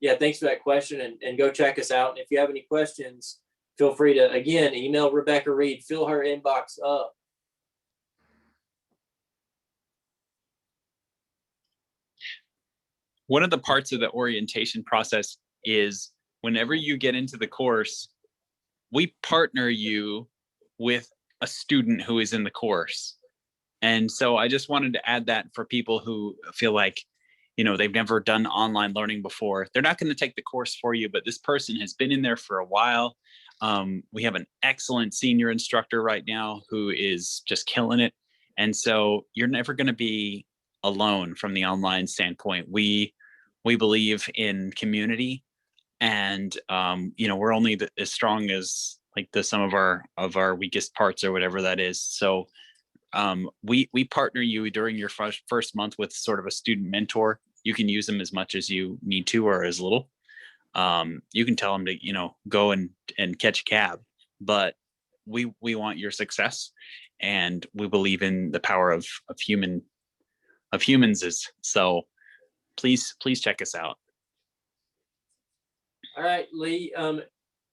yeah, thanks for that question, and go check us out. And if you have any questions, feel free to, again, email Rebecca Reed, fill her inbox up. One of the parts of the orientation process is whenever you get into the course, we partner you with a student who is in the course. And so I just wanted to add that for people who feel like, you know, they've never done online learning before. They're not going to take the course for you, but this person has been in there for a while. We have an excellent senior instructor right now who is just killing it. And so you're never going to be alone from the online standpoint. We believe in community, and you know, we're only as strong as like the sum of our weakest parts, or whatever that is. So we partner you during your first month with sort of a student mentor. You can use them as much as you need to, or as little. You can tell them to, you know, go and catch a cab, but we want your success, and we believe in the power of humans. So please check us out. All right, Lee.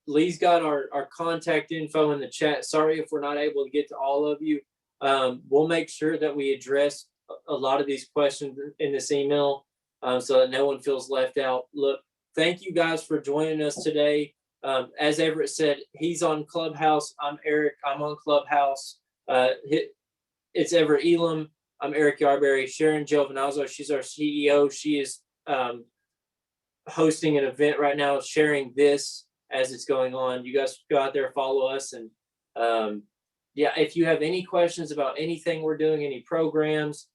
Lee's got our contact info in the chat. Sorry if we're not able to get to all of you. We'll make sure that we address a lot of these questions in this email, so that no one feels left out. Look, thank you guys for joining us today. As Everett said, he's on Clubhouse. I'm Eric. I'm on Clubhouse. It's Everett Elam. I'm Eric Yarberry. Sharon Giovinazzo, she's our CEO. She is hosting an event right now, sharing this as it's going on. You guys go out there, follow us, and yeah, if you have any questions about anything we're doing, any programs,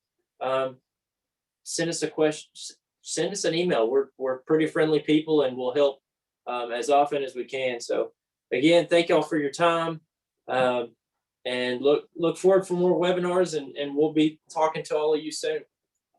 send us a question. Send us an email. We're pretty friendly people, and we'll help as often as we can. So again, thank y'all for your time, and look forward for more webinars, and we'll be talking to all of you soon.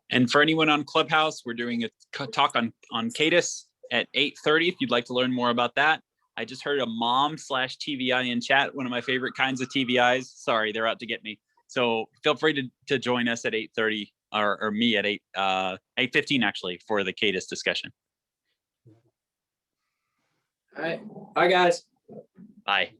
And for anyone on Clubhouse, we're doing a talk on Caddis at 8:30 if you'd like to learn more about that. I just heard a mom/TVI in chat, one of my favorite kinds of TVIs. Sorry, they're out to get me. So feel free to join us at 8:30, or me at 8:15 actually, for the Caddis discussion. All right. Bye, guys. Bye.